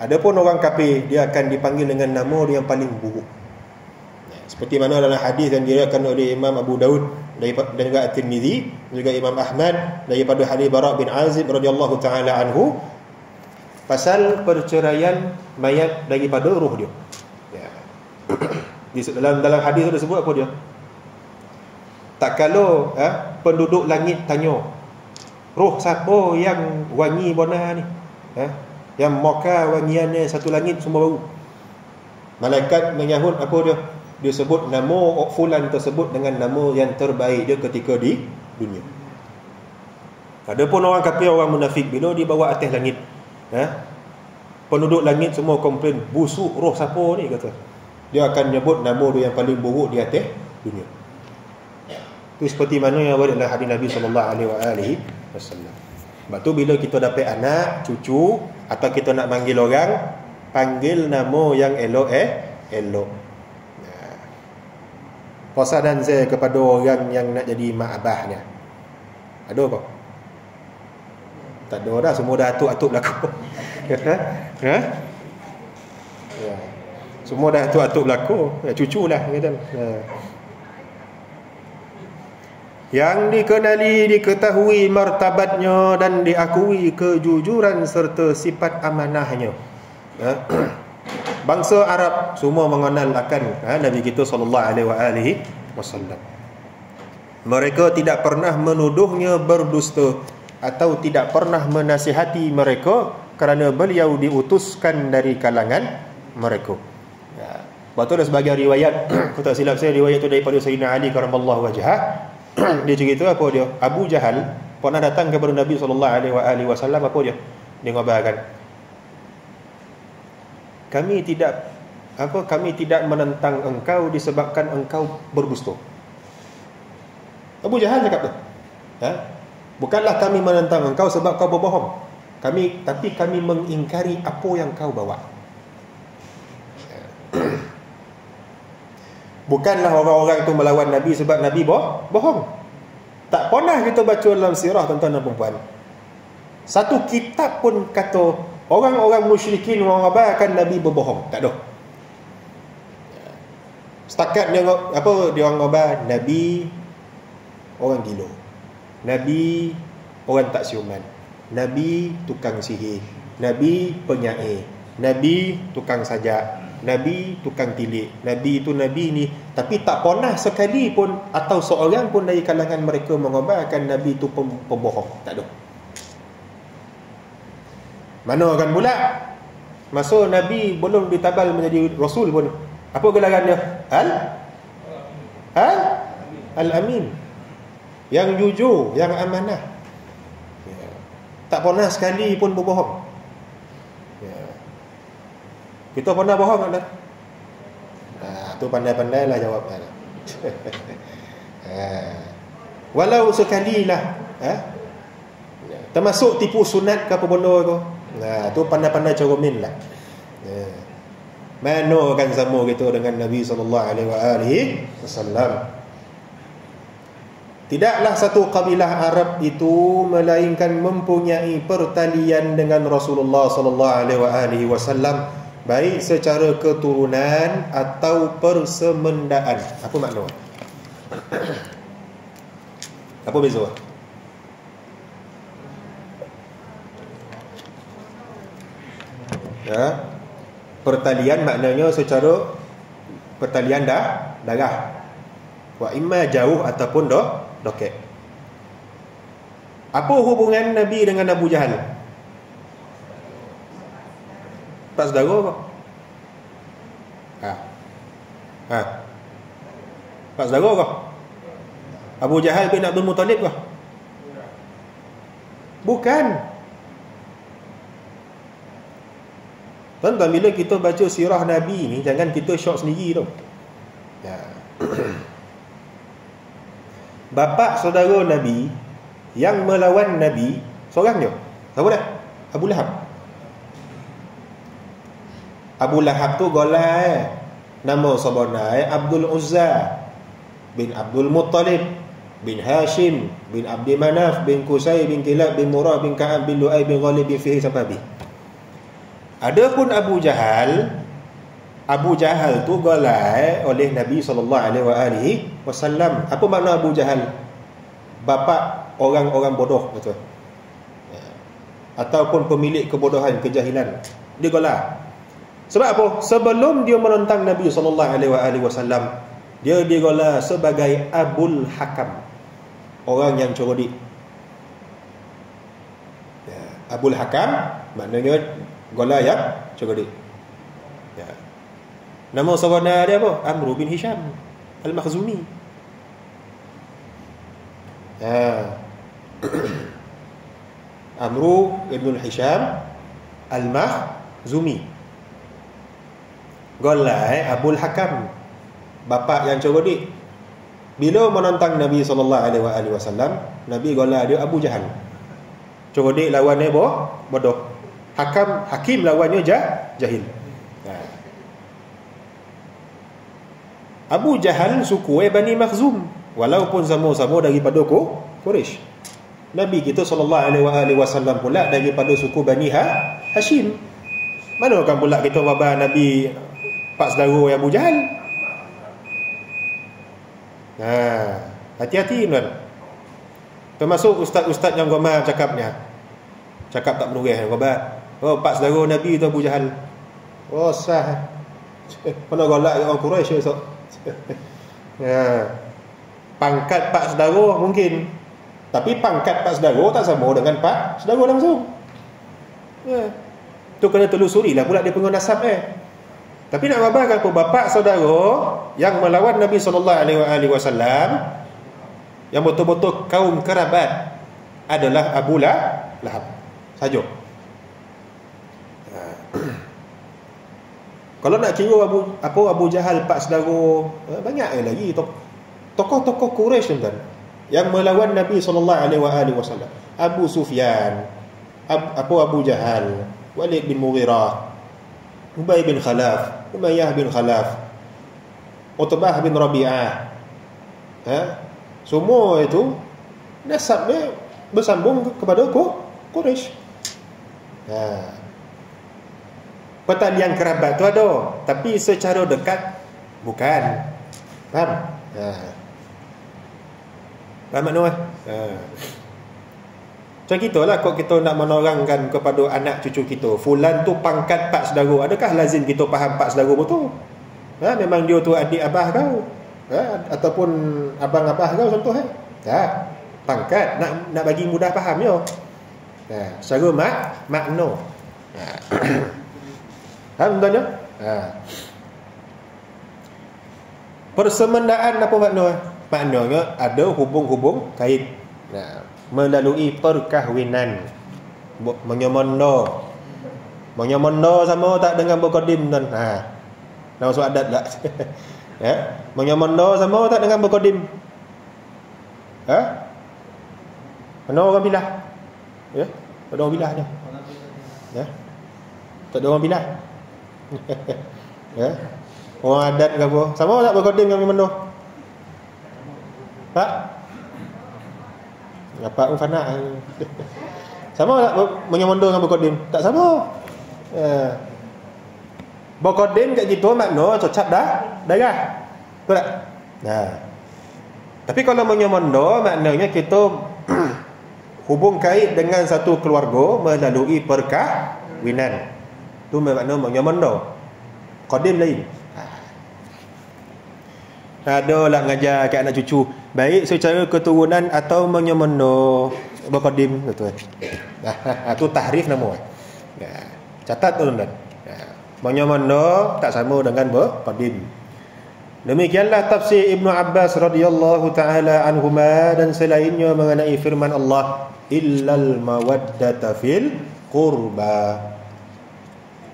Adapun orang kafir, dia akan dipanggil dengan nama dia yang paling buruk. Seperti mana dalam hadis yang diriwayatkan oleh Imam Abu Daud dan juga At-Tirmizi, juga Imam Ahmad daripada hadis Bara' bin Azib radhiyallahu taala anhu, pasal perceraian mayat daripada roh dia. Dalam hadis itu disebut apa dia? Tak kalau penduduk langit tanya, roh siapa yang wangi bona ni? Yang moka wangiannya satu langit semua bau. Malaikat menyahut apa dia? Dia sebut nama fulan tersebut dengan nama yang terbaik dia ketika di dunia. Adapun orang kafir, orang munafik, bila dibawa atas langit, penduduk langit semua komplain, busuk roh siapa ni, kata. Dia akan nyebut nama dia yang paling buruk di atas dunia. Itu seperti mana yang ada dalam hadis Nabi SAW. Sebab tu bila kita dapat anak, cucu, atau kita nak panggil orang, panggil nama yang elok. Puasa dan zai kepada orang yang nak jadi mak abahnya. Ada apa? Tak ada dah, semua dah atuk-atuk berlaku. Semua dah atuk-atuk berlaku. Cucu lah kata. Yang dikenali, diketahui martabatnya dan diakui kejujuran serta sifat amanahnya. Bangsa Arab semua mengenal akan Nabi kita sallallahu alaihi wasallam. Mereka tidak pernah menuduhnya berdusta atau tidak pernah menasihati mereka kerana beliau diutuskan dari kalangan mereka. Betul ada sebagian riwayat, kalau tak silap saya riwayat itu daripada Sayyidina Ali karamallahu wajhah. Dia cerita apa dia? Abu Jahal pernah datang kepada Nabi sallallahu alaihi wasallam, apa dia? Dia ngabarkan, kami tidak menentang engkau disebabkan engkau berdusta. Abu Jahal cakap tu. Bukanlah kami menentang engkau sebab kau berbohong. Tapi kami mengingkari apa yang kau bawa. Bukanlah orang-orang itu melawan Nabi sebab Nabi bohong. Tak pernah kita baca dalam sirah tuan-tuan dan puan. Satu kitab pun kata orang-orang musyrikin mengabarkan Nabi berbohong. Tak ada. Setakat dia orang ngabar Nabi orang gila, Nabi orang tak siuman, Nabi tukang sihir, Nabi penyair, Nabi tukang sajak, Nabi tukang tilik, Nabi itu Nabi ni. Tapi tak pernah sekali pun atau seorang pun dari kalangan mereka mengabarkan Nabi itu pembohong. Tak ada. Mana akan pula masa Nabi belum ditabal menjadi Rasul pun, apa gelaran dia? Al-Amin, yang jujur, yang amanah. Tak pernah sekali pun berbohong. Kita pernah bohong tak? Tu pandai-pandai lah jawab. Walau sekali lah, termasuk tipu sunat ke apa benda tu. Tu pandai-pandai ceromin lah. Mana akan sama kita dengan Nabi SAW. Tidaklah satu kabilah Arab itu melainkan mempunyai pertalian dengan Rasulullah SAW, baik secara keturunan atau persemendaan. Apa makna? Apa beza? Pertalian maknanya secara pertalian darah. Wa imma jauh ataupun doket. Apa hubungan Nabi dengan Abu Jahal? Tak saudara apa? Pak saudara kah? Abu Jahal bin Abdul Muttalib kah? Bukan. Tuan-tuan, bila kita baca sirah Nabi ni, jangan kita syok sendiri tau. Ya. Bapa saudara Nabi yang melawan Nabi seorang je. Siapa dah? Abu Lahab. Abu Lahab tu golai. Nama sebenar Abdul Uzza bin Abdul Muttalib bin Hashim bin Abdi Manaf bin Qusay bin Kilab bin Murrah bin Ka'ab bin Lu'ay bin Ghalib bin Fihi sampai habis. Adapun Abu Jahal tu golai oleh Nabi SAW. Apa makna Abu Jahal? Bapa orang-orang bodoh, betul. Ataupun pemilik kebodohan, kejahilan. Dia golai. Sebab apa? Sebelum dia menentang Nabi SAW, dia digolai sebagai Abul Hakam, orang yang cerdik. Ya, Abul Hakam maknanya golai yang cerdik. Ya. Nama sebenar dia apa? Amru bin Hisham Al-Makhzumi. Ya. Amru bin Hisham Al-Makhzumi, golai Abul Hakam, bapa yang cerdik. Bila menentang Nabi SAW, Nabi golai dia Abu Jahal. Cerdik lawannya bodoh. Hakim lawannya jahil. Abu Jahal suku Bani Makhzum, walaupun sama-sama daripada Quraisy. Nabi kita SAW pula daripada suku Bani Hashim. Mana kan pula kita baba Nabi pak saudara Abu Jahal? Hati-hati tuan. Termasuk ustaz-ustaz yang gomar cakap tak menurih gomar. Oh, pak saudara Nabi tu Abu Jahal. Oh, sah. Mana golak orang Quraisy esok. Ya. Pangkat pak saudara mungkin, tapi pangkat pak saudara tak sama dengan pak saudara langsung. Ya. Tu kena telusurilah pula dia punya nasab. Tapi nak kabarkan apa? Bapa saudara yang melawan Nabi SAW, yang betul-betul kaum kerabat, adalah Abu Lahab saja. Kalau nak kira Abu Jahal pak saudara, banyak lagi tokoh-tokoh Quraisy tuan yang melawan Nabi SAW. Abu Sufyan, Abu Jahal, Walid bin Mughirah, Ubay bin Khalaf, Umayyah bin Khalaf, Utbah bin Rabi'ah. Semua itu nasabnya bersambung kepada Quraisy. Pertalian kerabat tu ada, tapi secara dekat bukan. Faham? Faham makna? Macam kita lah, kalau kita nak menerangkan kepada anak cucu kita, fulan tu pangkat pak saudara, adakah lazim kita faham pak saudara betul? Memang dia tu adik abah kau, ataupun abang abah kau contoh. Pangkat nak bagi mudah faham je. Secara makna. Faham tuan-tuan? Persemendaan apa makna? Maknanya ada hubung-hubung kait. Melalui perkahwinan, menyomondo sama tak dengan berkodim tuan? Nama soal adat tak? Menyomondo sama tak dengan berkodim? Mana orang bilah? Tak ada orang bilah je. Tak ada orang bilah. Orang adat ke apa? Sama tak berkodim dengan menyomondo? Pak? Apa fana? Sama tak menyomondo dengan berkodim? Tak sama. Berkodim kat kita makna cocap darah. Betul tak? Tapi kalau menyomondo maknanya kita hubung kait dengan satu keluarga melalui perkahwinan. Tu makna menyomondo. Kodim lain. Ada lah ngajar kat anak cucu, baik secara keturunan atau menyomondo berkodim, betul. Tu tahrif nama. Catat tu tuan. Menyomondo tak sama dengan berkodim. Demikianlah tafsir Ibnu Abbas radhiyallahu taala anhuma dan selainnya mengenai firman Allah, illal mawaddata fil qurba.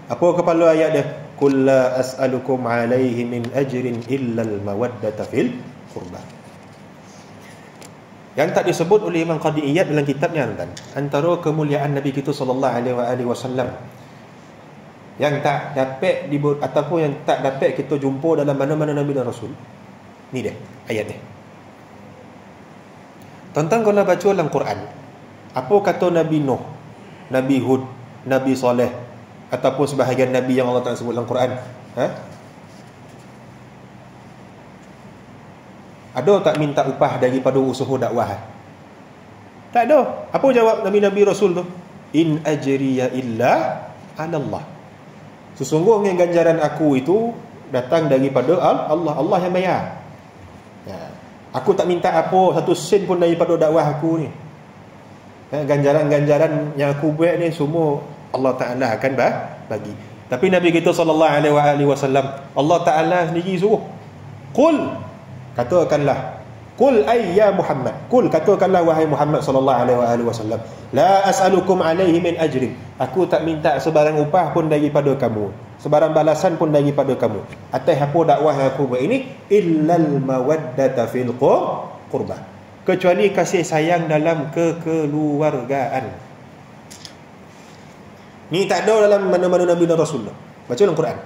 Apa kepala ayat dia? Qul la as'alukum alaihi min ajrin illal mawaddata fil qurba. Yang tak disebut oleh Imam Qadi Iyad dalam kitabnya, tuan, antara kemuliaan Nabi kita sallallahu alaihi wasallam yang tak dapat ataupun yang tak dapat kita jumpa dalam mana-mana Nabi dan Rasul. Ni dia ayat ni. Tuan-tuan kalau baca dalam Quran, apa kata Nabi Nuh, Nabi Hud, Nabi Saleh ataupun sebahagian Nabi yang Allah Ta'ala sebut dalam Quran? Ada tak minta upah daripada usaha dakwah? Tak ada. Apa jawab Nabi-Nabi Rasul tu? In ajriya illa 'ala Allah. Sesungguhnya ganjaran aku itu datang daripada Allah. Allah yang bayar. Aku tak minta apa, satu sen pun daripada dakwah aku ni. Ganjaran-ganjaran yang aku buat ni semua Allah Ta'ala akan bagi. Tapi Nabi kita sallallahu alaihi wasallam, Allah Ta'ala sendiri suruh, qul, katakanlah, qul ayya Muhammad, qul, katakanlah wahai Muhammad sallallahu alaihi wasallam, la as'alukum alaihi min ajrin, aku tak minta sebarang upah pun daripada kamu, sebarang balasan pun daripada kamu atas apa dakwah yang aku buat ini, illal mawaddata fil qurba, kecuali kasih sayang dalam kekeluargaan. Ni tak ada dalam mana-mana Nabi dan Rasul. Baca dalam Quran.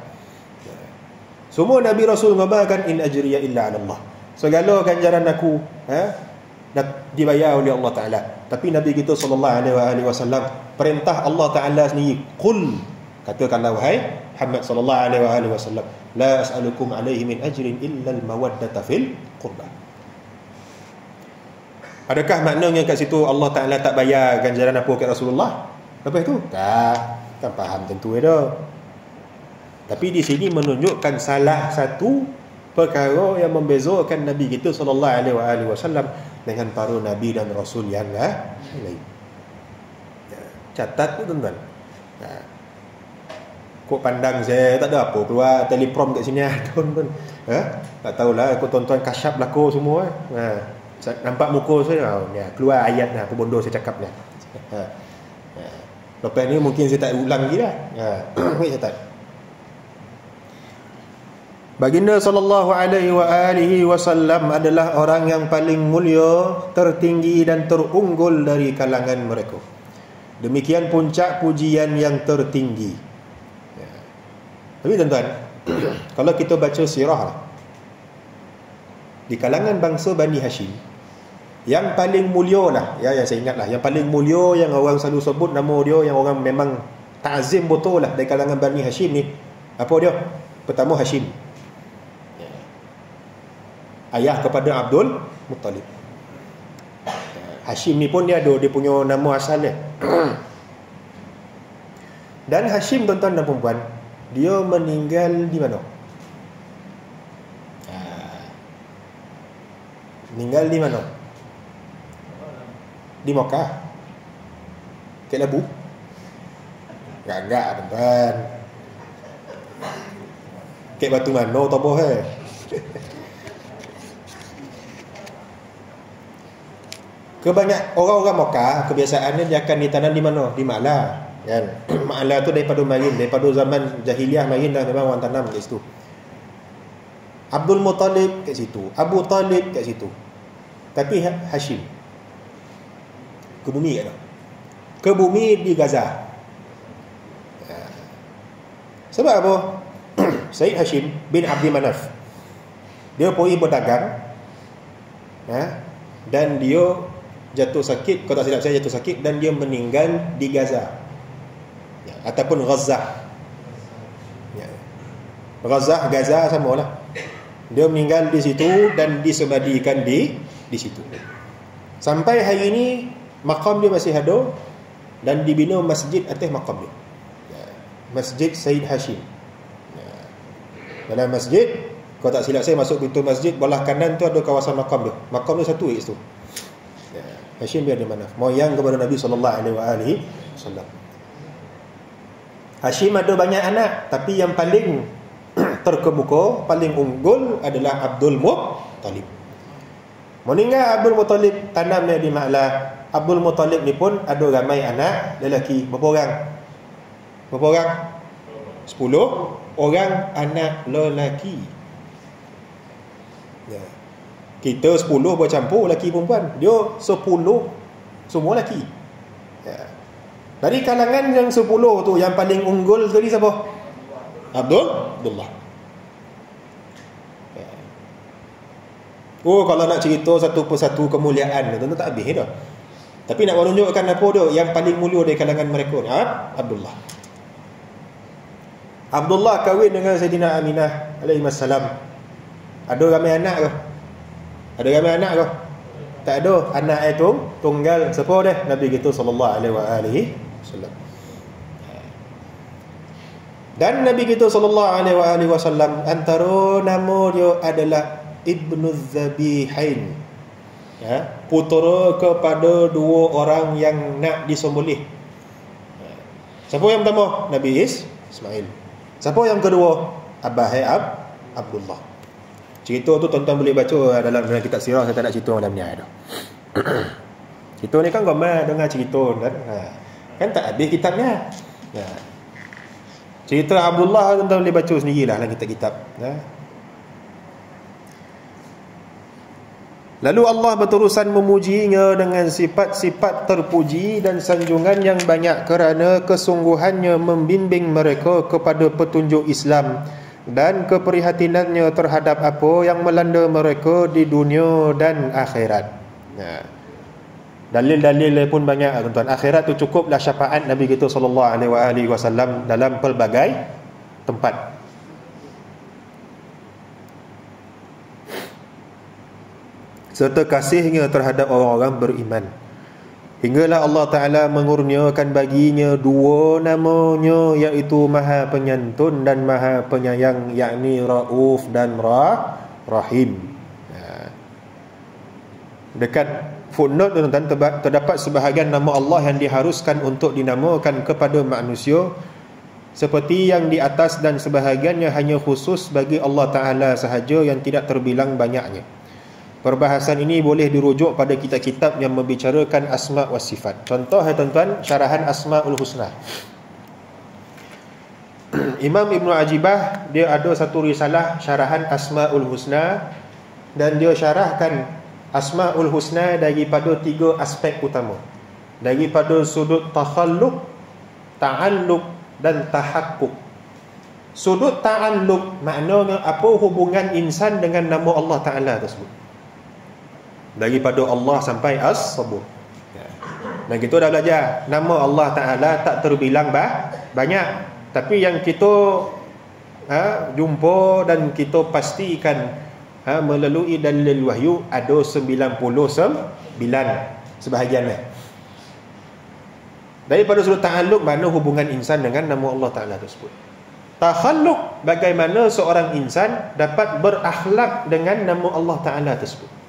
Semua Nabi Rasul ngabarkan in ajriya illa 'ala Allah. Segala ganjaran aku dibayar oleh Allah Ta'ala. Tapi Nabi kita sallallahu alaihi wasallam, perintah Allah Ta'ala sendiri, qul, katakanlah wahai Muhammad sallallahu alaihi wasallam, la as'alukum alaihi min ajrin illa al-mawaddata fil qurba. Adakah maknanya kat situ Allah Ta'ala tak bayar ganjaran apa kat Rasulullah? Lepas tu? Tak faham tentu dah. Tapi di sini menunjukkan salah satu perkara yang membezakan Nabi kita sallallahu alaihi wasallam dengan para nabi dan rasul yang lain. Catat tu tuan-tuan. Kok pandang saya tak ada apa keluar teleprom kat sini tuan-tuan. Tak tahulah aku tuan-tuan kasyaf belako semua. Nampak muka saya keluar ayat apa bodoh saya cakap ni. Lepas ni mungkin saya tak ulang lagi dah. Saya tak. Baginda sallallahu alaihi wasallam adalah orang yang paling mulia, tertinggi dan terunggul dari kalangan mereka. Demikian puncak pujian yang tertinggi. Tapi tuan-tuan, kalau kita baca sirah di kalangan bangsa Bani Hashim, yang paling mulia lah, yang saya ingat lah, yang paling mulia yang orang selalu sebut nama dia, yang orang memang ta'zim betul lah dari kalangan Bani Hashim ni, apa dia? Pertama, Hashim, ayah kepada Abdul Muttalib. Hashim ni pun dia ada dia punya nama asal dia. Dan Hashim, tuan-tuan dan puan-puan, dia meninggal di mana? Meninggal di mana? Di Makkah. Kat Labu? Enggak, tuan-tuan. Kat Batu Mano Toboh Kebanyak orang-orang Makkah kebiasaannya dia akan ditanam di mana? Di Ma'la, kan? Ma'la tu daripada marin, daripada zaman jahiliah marin dah memang orang tanam kat situ. Abdul Muttalib kat situ, Abu Talib kat situ. Tapi Hashim ke bumi kat mana? Ke bumi di Gaza. Sebab apa? Sayyid Hashim bin Abdi Manaf, dia pergi berdagang, dan dia jatuh sakit, kalau tak silap saya jatuh sakit, dan dia meninggal di Gaza, ataupun Gaza. Gaza sama lah. Dia meninggal di situ dan disembadikan di situ. Sampai hari ini makam dia masih ada dan dibina masjid atas makam dia. Masjid Sayyid Hashim. Dalam masjid, kalau tak silap saya masuk pintu masjid, belah kanan tu ada kawasan makam dia. Makam dia satu kat situ. Hashim bin Abdul Manaf, moyang kepada Nabi sallallahu alaihi wasallam. Hashim ada banyak anak, tapi yang paling terkemuka, paling unggul adalah Abdul Muttalib. Meninggal Abdul Muttalib, tanamnya di Ma'lah. Abdul Muttalib ni pun ada ramai anak lelaki. Berapa orang? Berapa orang? 10 orang anak lelaki. Ya. Kita 10 bercampur lelaki perempuan. Dia 10 semua lelaki. Ya. Dari kalangan yang 10 tu, yang paling unggul tadi siapa? Abdullah. Ya. Oh, kalau nak cerita satu persatu kemuliaan tu tak habis dah. Tapi nak menunjukkan apa dia yang paling mulia dari kalangan mereka ni, Abdullah. Abdullah kahwin dengan Sayyidina Aminah alaihi wassalam. Ada ramai anak ke? Ada ramai anak ke? Tak ada. Anak itu tunggal. Siapa dia? Nabi kita sallallahu alaihi wasallam. Dan Nabi kita sallallahu alaihi wasallam, antara nama dia adalah Ibnu Zabihain. Ya, putera kepada dua orang yang nak disembelih. Siapa yang pertama? Nabi Ismail. Siapa yang kedua? Abdullah. Cerita tu tuan-tuan boleh baca dalam kitab sirah. Saya tak nak cerita dalam ni dah. Cerita ni kan gambar dengar cerita kan. Kan tak habis kitabnya. Ya. Cerita Abdullah tuan-tuan boleh baca sendirilah dalam kitab-kitab. Ya. Lalu Allah berterusan memujinya dengan sifat-sifat terpuji dan sanjungan yang banyak kerana kesungguhannya membimbing mereka kepada petunjuk Islam dan keprihatinannya terhadap apa yang melanda mereka di dunia dan akhirat. Ya. Dalil-dalil pun banyak tuan-tuan. Akhirat tu cukuplah syafaat Nabi kita sallallahu alaihi wasallam dalam pelbagai tempat. Serta kasihnya terhadap orang-orang beriman. Hinggalah Allah Ta'ala mengurniakan baginya dua namanya, iaitu Maha Penyantun dan Maha Penyayang, yakni Rauf dan Rahim. Dekat footnote tuan-tuan terdapat sebahagian nama Allah yang diharuskan untuk dinamakan kepada manusia, seperti yang di atas, dan sebahagiannya hanya khusus bagi Allah Ta'ala sahaja yang tidak terbilang banyaknya. Perbahasan ini boleh dirujuk pada kitab-kitab yang membicarakan asma' wa sifat. Contoh tuan-tuan, syarahan Asma'ul Husna. Imam Ibn Ajibah, dia ada satu risalah syarahan Asma'ul Husna, dan dia syarahkan Asma'ul Husna daripada 3 aspek utama. Daripada sudut takhalluq, ta'alluq dan tahakkuk. Sudut ta'alluq maknanya apa hubungan insan dengan nama Allah Ta'ala tersebut. Daripada Allah sampai As-Sabur. Dan kita dah belajar nama Allah Ta'ala tak terbilang banyak. Tapi yang kita jumpa dan kita pastikan melalui dalil wahyu ada 99 sebahagiannya. Daripada sudut ta'alluq, mana hubungan insan dengan nama Allah Ta'ala tersebut. Takhalluq, bagaimana seorang insan dapat berakhlak dengan nama Allah Ta'ala tersebut.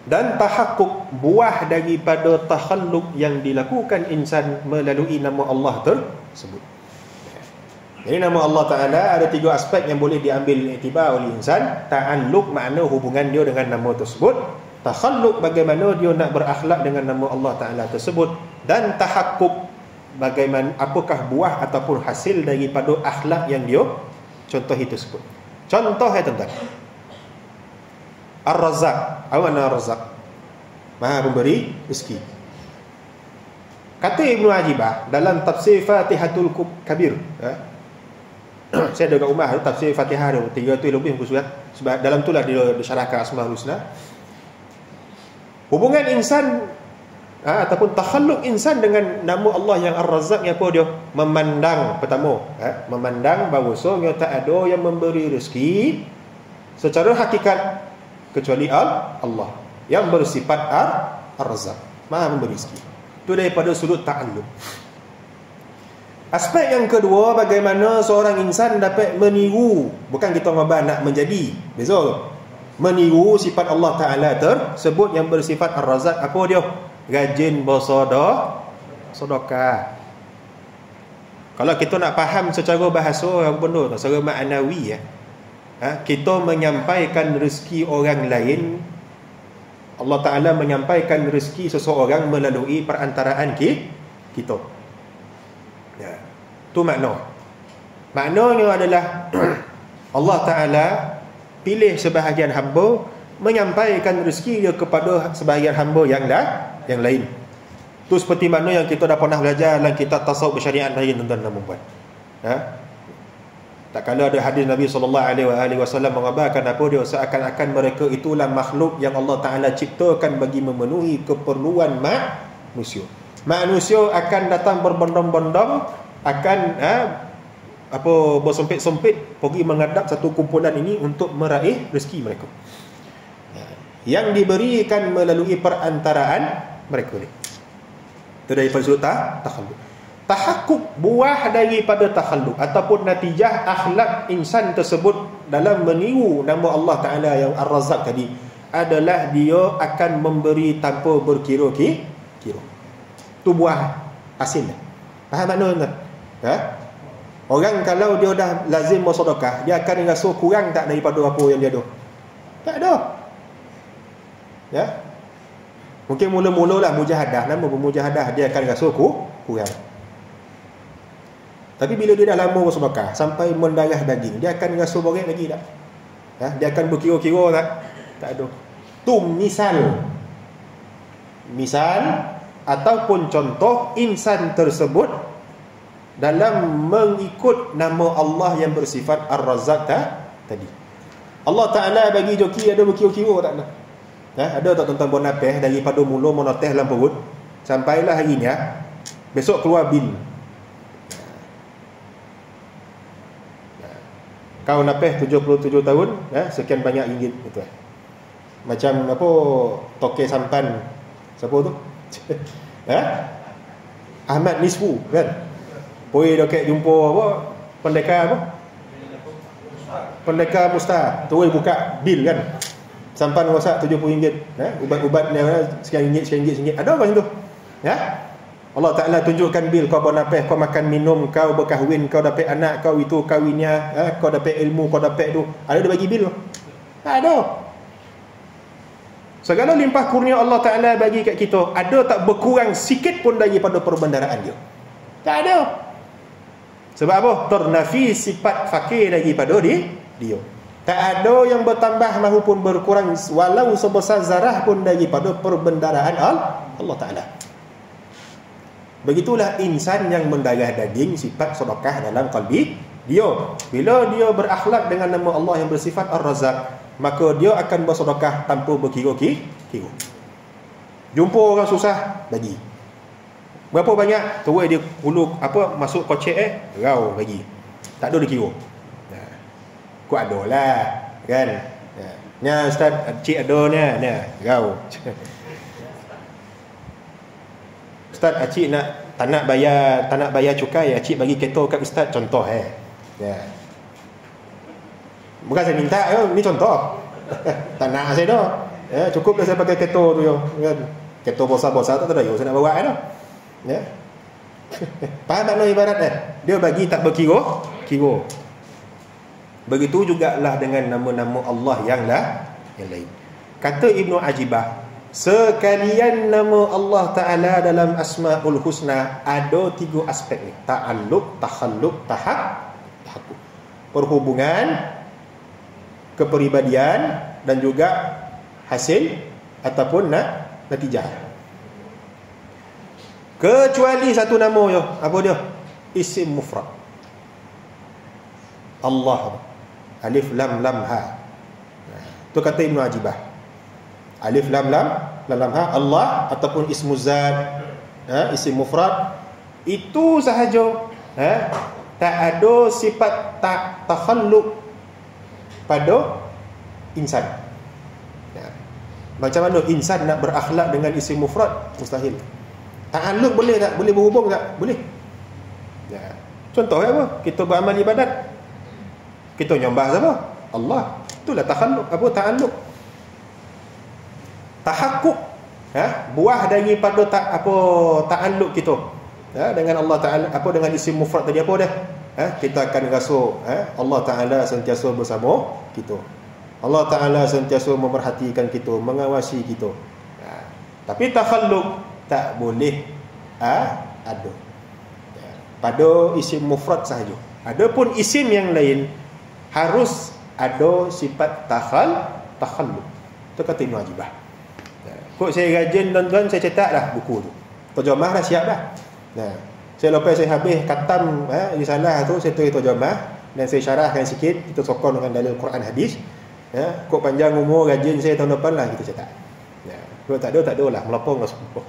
Dan tahakkuk, buah daripada takhalluq yang dilakukan insan melalui nama Allah tersebut. Jadi nama Allah Ta'ala ada 3 aspek yang boleh diambil iktibar oleh insan. Ta'alluq, makna hubungan dia dengan nama tersebut. Takhalluq, bagaimana dia nak berakhlak dengan nama Allah Ta'ala tersebut. Dan tahakkuk, bagaimana, apakah buah ataupun hasil daripada akhlak yang dia contohi tersebut. Contoh tuan-tuan, Ar-Razzaq. Apa makna Ar-Razzaq? Maha pemberi rezeki. Kata Ibnu Ajibah dalam tafsir Fatihatul Kabir, saya ada kat rumah tafsir Fatihah dia 300 lebih muka surat. Sebab dalam itulah dia disyarahkan Asmaul Husna. Hubungan insan ataupun takhalluq insan dengan nama Allah yang Ar-Razzaq yang apa dia? Memandang pertama, memandang bahawasanya tak ada yang memberi rezeki secara hakikat kecuali Allah yang bersifat Ar-Razzaq, Maha memberi rezeki. Itu daripada sudut ta'alluq. Aspek yang kedua, bagaimana seorang insan dapat meniru, bukan kita ngabah nak menjadi, beza. Meniru sifat Allah Ta'ala tersebut yang bersifat Ar-Razzaq. Apa dia? Rajin bersedekah. Kalau kita nak faham secara bahasa apa benda tu, secara maknawi kita menyampaikan rezeki orang lain, Allah Ta'ala menyampaikan rezeki seseorang melalui perantaraan kita. Ya. Tu maknanya adalah Allah Ta'ala pilih sebahagian hamba menyampaikan rezeki dia kepada sebahagian hamba yang lain. Tu seperti mana yang kita dah pernah belajar dalam kitab tasawuf bersyariat lain, tuan-tuan dan puan. Tak kala ada hadis Nabi SAW mengabarkan apa dia, seakan-akan mereka itulah makhluk yang Allah Ta'ala ciptakan bagi memenuhi keperluan manusia. Manusia akan datang berbondong-bondong, akan bersempit-sempit pergi menghadap satu kumpulan ini untuk meraih rezeki mereka yang diberikan melalui perantaraan mereka ni. Itu daripada sudut takhalluk. Tahakkuk, buah daripada takhalluk ataupun natijah akhlak insan tersebut dalam meniru nama Allah Ta'ala yang Ar-Razzaq tadi adalah dia akan memberi tanpa berkira-kira. Tu buah hasil. Faham makna tak? Orang kalau dia dah lazim bersedekah, dia akan rasa kurang tak daripada apa yang dia ada? Tak ada. Ya. Mungkin mula-mulalah mujahadah, nama bermujahadah dia akan rasa kurang. Tapi bila dia dah lama bersedekah sampai mendarah daging, dia akan rasa borek lagi tak? Dia akan berkira-kira tak? Tak ada. Tu misal ataupun contoh insan tersebut dalam mengikut nama Allah yang bersifat Ar-Razzaq tadi. Allah Ta'ala bagi joki ada berkira-kira tak ada? Ada tak tuan-tuan bonapeh daripada mula monoteh dalam perut sampailah hari ni besok keluar bil. Kau napeh 77 tahun sekian banyak ringgit gitu. Macam apa toke sampan siapa tu? Ahmad Nisfu kan. Poi dekat jumpa apa? Pendekar Mustar. Tu buka bil kan. Sampan rosak RM70. Ubat-ubat ni sekian ringgit. Ada apa macam tu? Allah Ta'ala tunjukkan bil, kau bernafas, kau makan minum, kau berkahwin, kau dapat anak, kau itu kahwinnya, kau dapat ilmu, kau dapat tu. Ada dia bagi bil? Tak ada. Segala limpah kurnia Allah Ta'ala bagi kat kita, ada tak berkurang sikit pun daripada perbendaraan dia? Tak ada. Sebab apa? Ternafi sifat fakir daripada dia. Tak ada yang bertambah maupun berkurang walau sebesar zarah pun daripada perbendaraan Allah Ta'ala. Begitulah insan yang mendarah daging sifat sedekah dalam kalbi dia. Bila dia berakhlak dengan nama Allah yang bersifat Ar-Razzaq, maka dia akan bersedekah tanpa berkira-kira. Jumpa orang susah, bagi. Berapa banyak? Terus dia hulu masuk kocek rau bagi. Tak ada dikira. Kau ada lah kan. Ni ustaz cik ada ni rau. Ustaz, acik tak nak bayar cukai, acik bagi kereta kat ustaz, contoh bukan saya minta ni contoh. Tak nak saya dah. Cukup dah saya pakai kereta tu kan. Kereta besar-besar tak ada saya nak bawa dah. Faham tak ibarat dia bagi tak berkira. Begitu jugalah dengan nama-nama Allah yang lain. Kata Ibnu Ajibah, sekalian nama Allah Ta'ala dalam Asma'ul Husna ada 3 aspek ni. Ta'alluq, takhalluk, tahakkuk. Perhubungan, kepribadian dan juga hasil ataupun natijah. Kecuali satu nama je. Apa dia? Isim mufrad. Allah. Alif lam lam ha. Itu kata Ibnu Ajibah. Alif lam ha, Allah ataupun ismu zat, isim mufrad, itu sahaja tak ada sifat takhalluq pada insan. Macam mana insan nak berakhlak dengan isim mufrad? Mustahil. Ta'alluq boleh tak? Boleh berhubung tak? Boleh. Contoh apa? Kita beramal ibadat, kita nyembah siapa? Allah. Itulah takhalluq, ta'alluq. Tahakkuk, buah daripada ta'alluq kita, dengan Allah Ta'ala, apa dengan isim mufrad tadi apa dah? Kita akan rasa Allah Ta'ala sentiasa bersama kita. Allah Ta'ala sentiasa memerhatikan kita, mengawasi kita. Tapi takhalluq tak boleh ada pada isim mufrad sahaja. Adapun isim yang lain harus ada sifat takhalluq. Itu kata Ibn Ajibah. Kok saya rajin tuan-tuan, saya cetak dah buku tu. Terjemah dah, siap dah. Saya lepas saya habis khatam risalah tu, saya tulis terjemah dan saya syarahkan sikit, kita sokong dengan dalil Quran hadis. Kok panjang umur rajin saya tahun depan lah kita cetak. Kalau tak ada lah, melopong lah semua.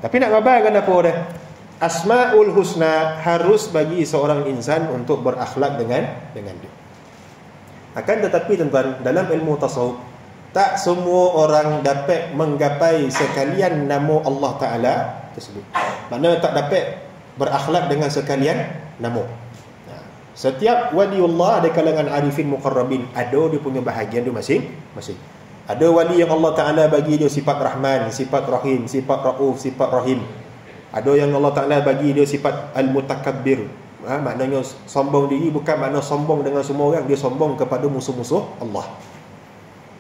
Tapi nak ngabarkan apa dah? Asmaul Husna harus bagi seorang insan untuk berakhlak dengan dia. Akan tetapi tuan-tuan, dalam ilmu tasawuf tak semua orang dapat menggapai sekalian nama Allah Ta'ala tersebut. Mana tak dapat berakhlak dengan sekalian nama. Setiap waliullah di kalangan arifin muqarrabin ada dia punya bahagian dia masing-masing. Ada wali yang Allah Ta'ala bagi dia sifat Rahman, sifat Rahim, sifat Ra'uf, sifat Rahim. Ada yang Allah Ta'ala bagi dia sifat Al-Mutakabbir. Maknanya sombong diri bukan makna sombong dengan semua orang, dia sombong kepada musuh-musuh Allah.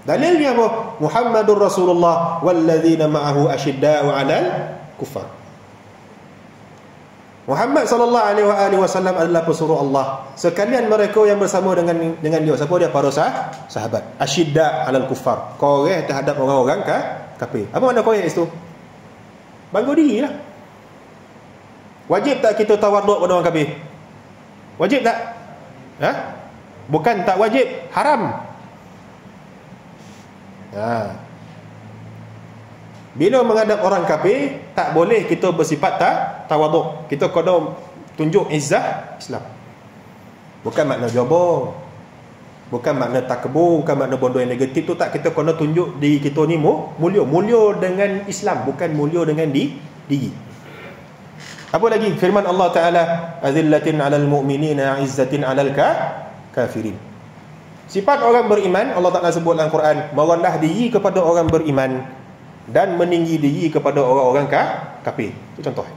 Dalilnya apa? Muhammadur Rasulullah walladzina ma'ahu asyidda'u 'alal kuffar. Muhammad sallallahu alaihi wasallam adalah pesuruh Allah. Sekalian mereka yang bersama dengan dia, siapa dia? Para sahabat. Asyidda' 'alal kuffar. Koreh terhadap orang-orang kafir. Apa makna koreh itu? Bangga dirilah. Wajib tak kita tawaduk pada orang kafir? Wajib tak? Bukan tak wajib, haram. Bila menghadap orang kafir, tak boleh kita bersifat tawaduk. Kita kena tunjuk izzah Islam. Bukan makna jabur, bukan makna takbur, bukan makna bodoh yang negatif tu tak. Kita kena tunjuk diri kita ni mulia dengan Islam, bukan mulia dengan diri. Apa lagi? Firman Allah Ta'ala, azillatin 'alal mu'minina 'izzatin 'alal kafirin. Sifat orang beriman, Allah Ta'ala sebut dalam Quran, merendah diri kepada orang beriman dan meninggi diri kepada orang-orang kafir. Itu contoh.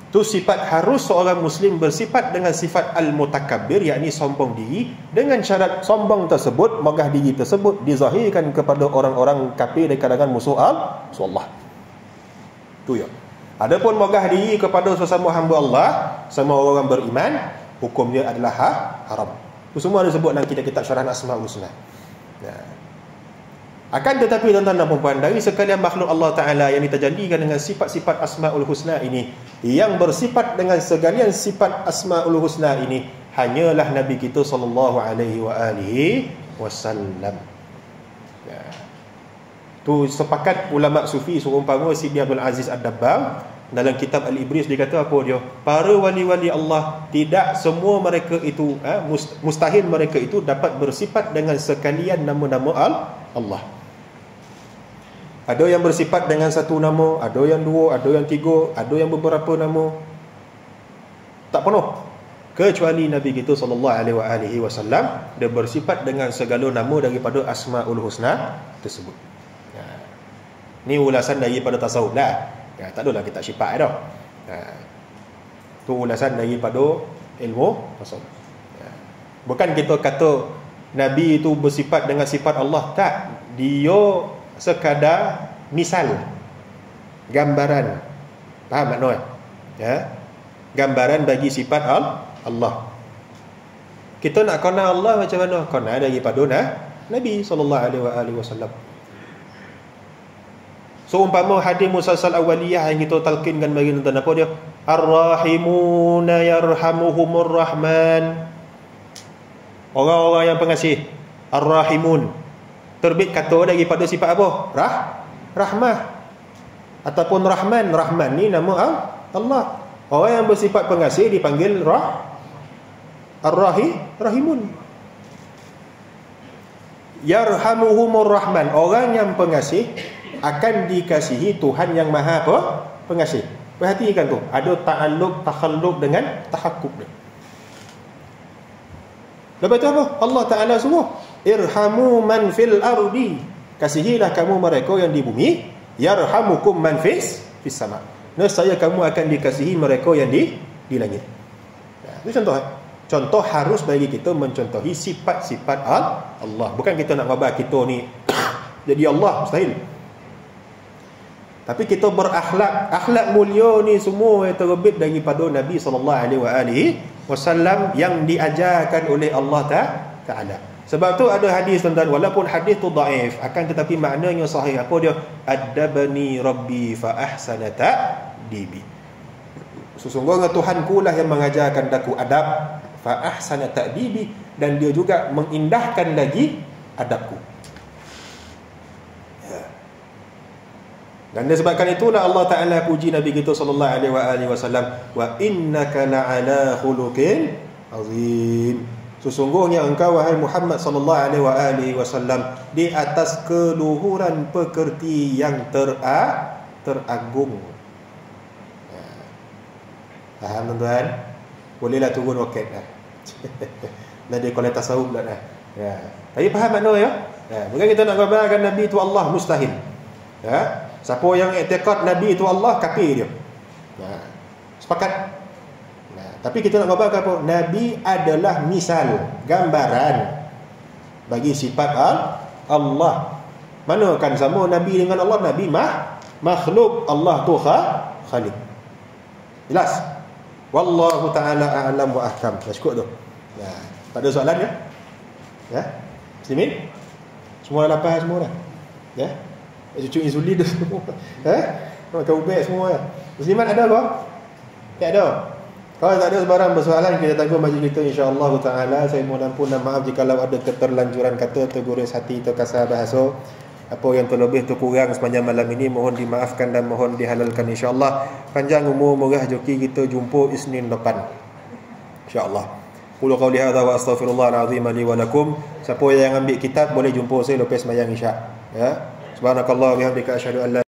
Itu sifat harus seorang Muslim bersifat dengan sifat al-mutakabbir, yakni sombong diri, dengan syarat sombong tersebut, megah diri tersebut dizahirkan kepada orang-orang kafir dari kalangan musuh Allah. Itu ya. Adapun megah diri kepada sesama hamba Allah, sama orang beriman, hukumnya adalah haram. Itu semua disebut dalam kitab-kitab syarah Asmaul Husna. Akan tetapi tuan-tuan dan puan-puan, dari sekalian makhluk Allah Ta'ala yang ditajallikan dengan sifat-sifat Asmaul Husna ini, yang bersifat dengan segalian sifat Asmaul Husna ini, hanyalah Nabi kita sallallahu alaihi wasallam. Tu sepakat ulama sufi seumpama Sidi Abdul Aziz Ad-Dabbar dalam kitab Al-Ibris, dia kata apa dia? Para wali-wali Allah, tidak semua mereka itu mustahil mereka itu dapat bersifat dengan sekalian nama-nama Allah. Ada yang bersifat dengan satu nama, ada yang dua, ada yang tiga, ada yang beberapa nama. Tak penuh. Kecuali Nabi kita sallallahu alaihi wasallam, dia bersifat dengan segala nama daripada Asmaul Husna tersebut. Ni ulasan daripada tasawuf dah. Tak adalah kitab syifa dah. Tu ulasan daripada ilmu tasawuf. Bukan kita kata Nabi itu bersifat dengan sifat Allah, tak. Dia sekadar misal, gambaran. Faham makna? Gambaran bagi sifat Allah. Kita nak kenal Allah macam mana? Kenal daripada Nabi sallallahu alaihi wasallam. So umpama hadis musalsal awaliyah yang kita talqinkan bagi tuan-tuan, apa dia? Ar-rahimuna yarhamuhumur rahman. Orang-orang yang pengasih. Ar-rahimun. Terbit kata daripada sifat apa? Rahmah. Ataupun Rahman. Rahman ni nama Allah. Orang yang bersifat pengasih dipanggil Ar-rahimun. Yarhamuhumur rahman. Orang yang pengasih akan dikasihi Tuhan yang maha pengasih. Perhatikan tu, ada ta'alluq, takhalluq dengan tahakkuk dia. Lepas tu apa? Allah Ta'ala semua, irhamu man fil ardi, kasihilah kamu mereka yang di bumi, yarhamukum man fis sama. nescaya kamu akan dikasihi mereka yang di langit. Itu contoh. Contoh harus bagi kita mencontohi sifat-sifat Allah. Bukan kita nak khabar kita ni jadi Allah, mustahil. Tapi kita berakhlak mulia ni semua yang terbit daripada Nabi SAW yang diajarkan oleh Allah Ta'ala. Sebab tu ada hadis tuan-tuan, walaupun hadis tu dhaif, akan tetapi maknanya sahih. Apa dia? Adabani Rabbi fa ahsana ta'dibi. Sesungguhnya Tuhanku lah yang mengajarkan aku adab, fa ahsana ta'dibi, dan dia juga mengindahkan lagi adabku. Dan disebabkan itulah Allah Ta'ala puji Nabi kita sallallahu alaihi wasallam, wa innaka la'ala khuluqin azim. Sesungguhnya engkau wahai Muhammad sallallahu alaihi wasallam di atas keluhuran pekerti yang teragung. Faham tuan-tuan? Bolehlah turun roket dah. Dah dia kolej tasawuf dah. Ya. Tapi faham makna ya? Bukan kita nak khabarkan Nabi itu Allah, mustahil. Ya. Siapa yang i'tiqad Nabi itu Allah, kafir dia. Sepakat. Tapi kita nak khabarkan apa? Nabi adalah misal, gambaran bagi sifat Allah. Mana kan sama Nabi dengan Allah? Nabi makhluk, Allah tu khaliq. Jelas? Wallahu ta'ala a'lam wa ahkam. Dah cukup tu. Tak ada soalan ya? Ya? Muslimin? Semua dah lapar semua dah? Ya? Cucu insulin dah semua. Makan ubat semua ya? Musliman ada ke? Tak ada. Kalau tak ada sebarang persoalan, kita tangguh majlis kita insya-Allah taala. Saya mohon ampun dan maaf jika ada keterlanjuran kata, tergores hati, terkasar bahasa. Apa yang terlebih terkurang sepanjang malam ini mohon dimaafkan dan mohon dihalalkan insya-Allah. Panjang umur, murah rezeki, kita jumpa Isnin depan insya-Allah. Qul qawli hadza wa astaghfirullahal azim li wa lakum. Siapa yang ambil kitab boleh jumpa saya lepas sembahyang isyak. Ya. Subhanakallah wa bihamdika asyhadu an la